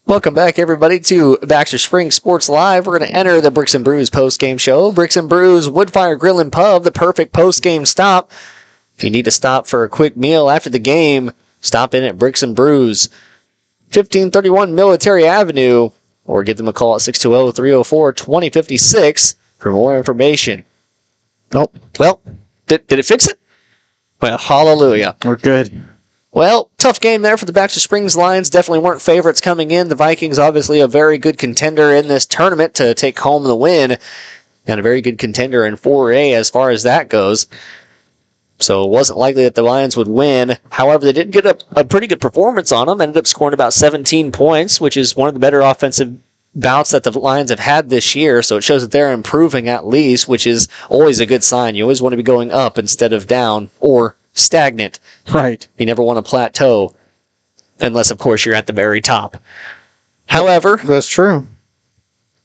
Welcome back, everybody, to Baxter Springs Sports Live. We're going to enter the Bricks and Brews post-game show. Bricks and Brews Woodfire Grill and Pub, the perfect post-game stop. If you need to stop for a quick meal after the game, stop in at Bricks and Brews, 1531 Military Avenue, or give them a call at 620-304-2056 for more information. Oh, well, did it fix it? Well, hallelujah. We're good. Well, tough game there for the Baxter Springs Lions. Definitely weren't favorites coming in. The Vikings, obviously a very good contender in this tournament to take home the win. And a very good contender in 4A as far as that goes. So it wasn't likely that the Lions would win. However, they did get a pretty good performance on them. Ended up scoring about 17 points, which is one of the better offensive bouts that the Lions have had this year. So it shows that they're improving at least, which is always a good sign. You always want to be going up instead of down or stagnant. Right. You never want to plateau unless, of course, you're at the very top. However, that's true.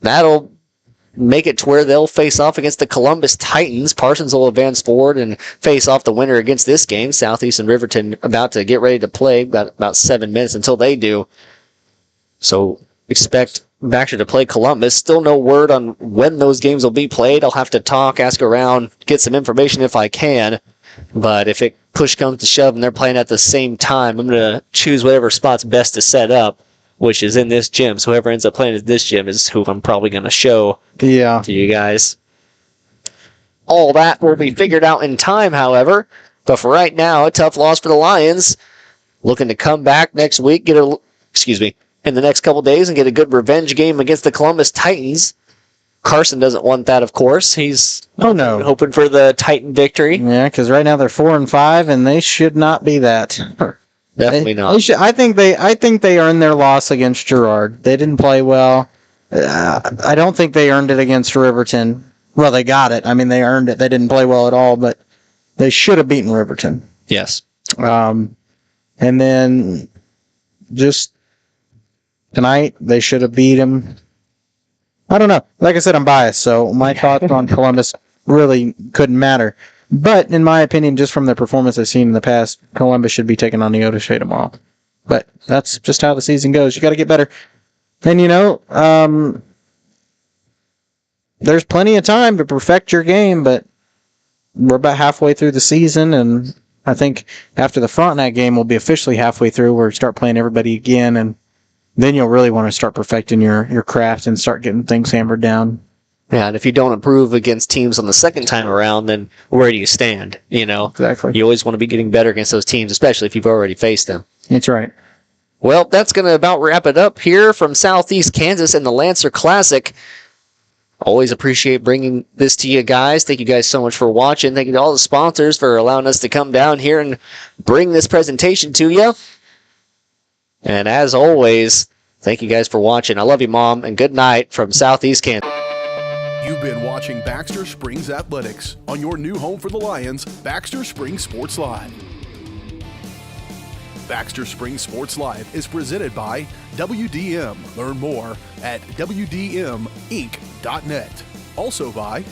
That'll make it to where they'll face off against the Columbus Titans. Parsons will advance forward and face off the winner against this game. Southeast and Riverton about to get ready to play. Got about 7 minutes until they do. So expect Baxter to play Columbus. Still no word on when those games will be played. I'll have to talk, ask around, get some information if I can. But if it push comes to shove and they're playing at the same time, I'm going to choose whatever spot's best to set up, which is in this gym. So whoever ends up playing at this gym is who I'm probably going to show to you guys. All that will be figured out in time, however. But for right now, a tough loss for the Lions. Looking to come back next week, in the next couple days and get a good revenge game against the Columbus Titans. Carson doesn't want that, of course. He's hoping for the Titan victory. Yeah, because right now they're 4-5, and they should not be that. Definitely not. I think they earned their loss against Girard. They didn't play well. I don't think they earned it against Riverton. Well, they got it. I mean, they earned it. They didn't play well at all, but they should have beaten Riverton. Yes. And then just tonight, they should have beat him. I don't know. Like I said, I'm biased, so my thoughts on Columbus really couldn't matter. But in my opinion, just from the performance I've seen in the past, Columbus should be taking on the Otishay tomorrow. But that's just how the season goes. You got to get better. And there's plenty of time to perfect your game, but we're about halfway through the season, and I think after the Frontenac game, we'll be officially halfway through where we start playing everybody again, and then you'll really want to start perfecting your craft and start getting things hammered down. Yeah, and if you don't improve against teams on the second time around, then where do you stand? Exactly. You always want to be getting better against those teams, especially if you've already faced them. That's right. Well, that's going to about wrap it up here from Southeast Kansas and the Lancer Classic. Always appreciate bringing this to you guys. Thank you guys so much for watching. Thank you to all the sponsors for allowing us to come down here and bring this presentation to you. And as always, thank you guys for watching. I love you, Mom, and good night from Southeast Kansas. You've been watching Baxter Springs Athletics on your new home for the Lions, Baxter Springs Sports Live. Baxter Springs Sports Live is presented by WDM. Learn more at WDMinc.net. Also by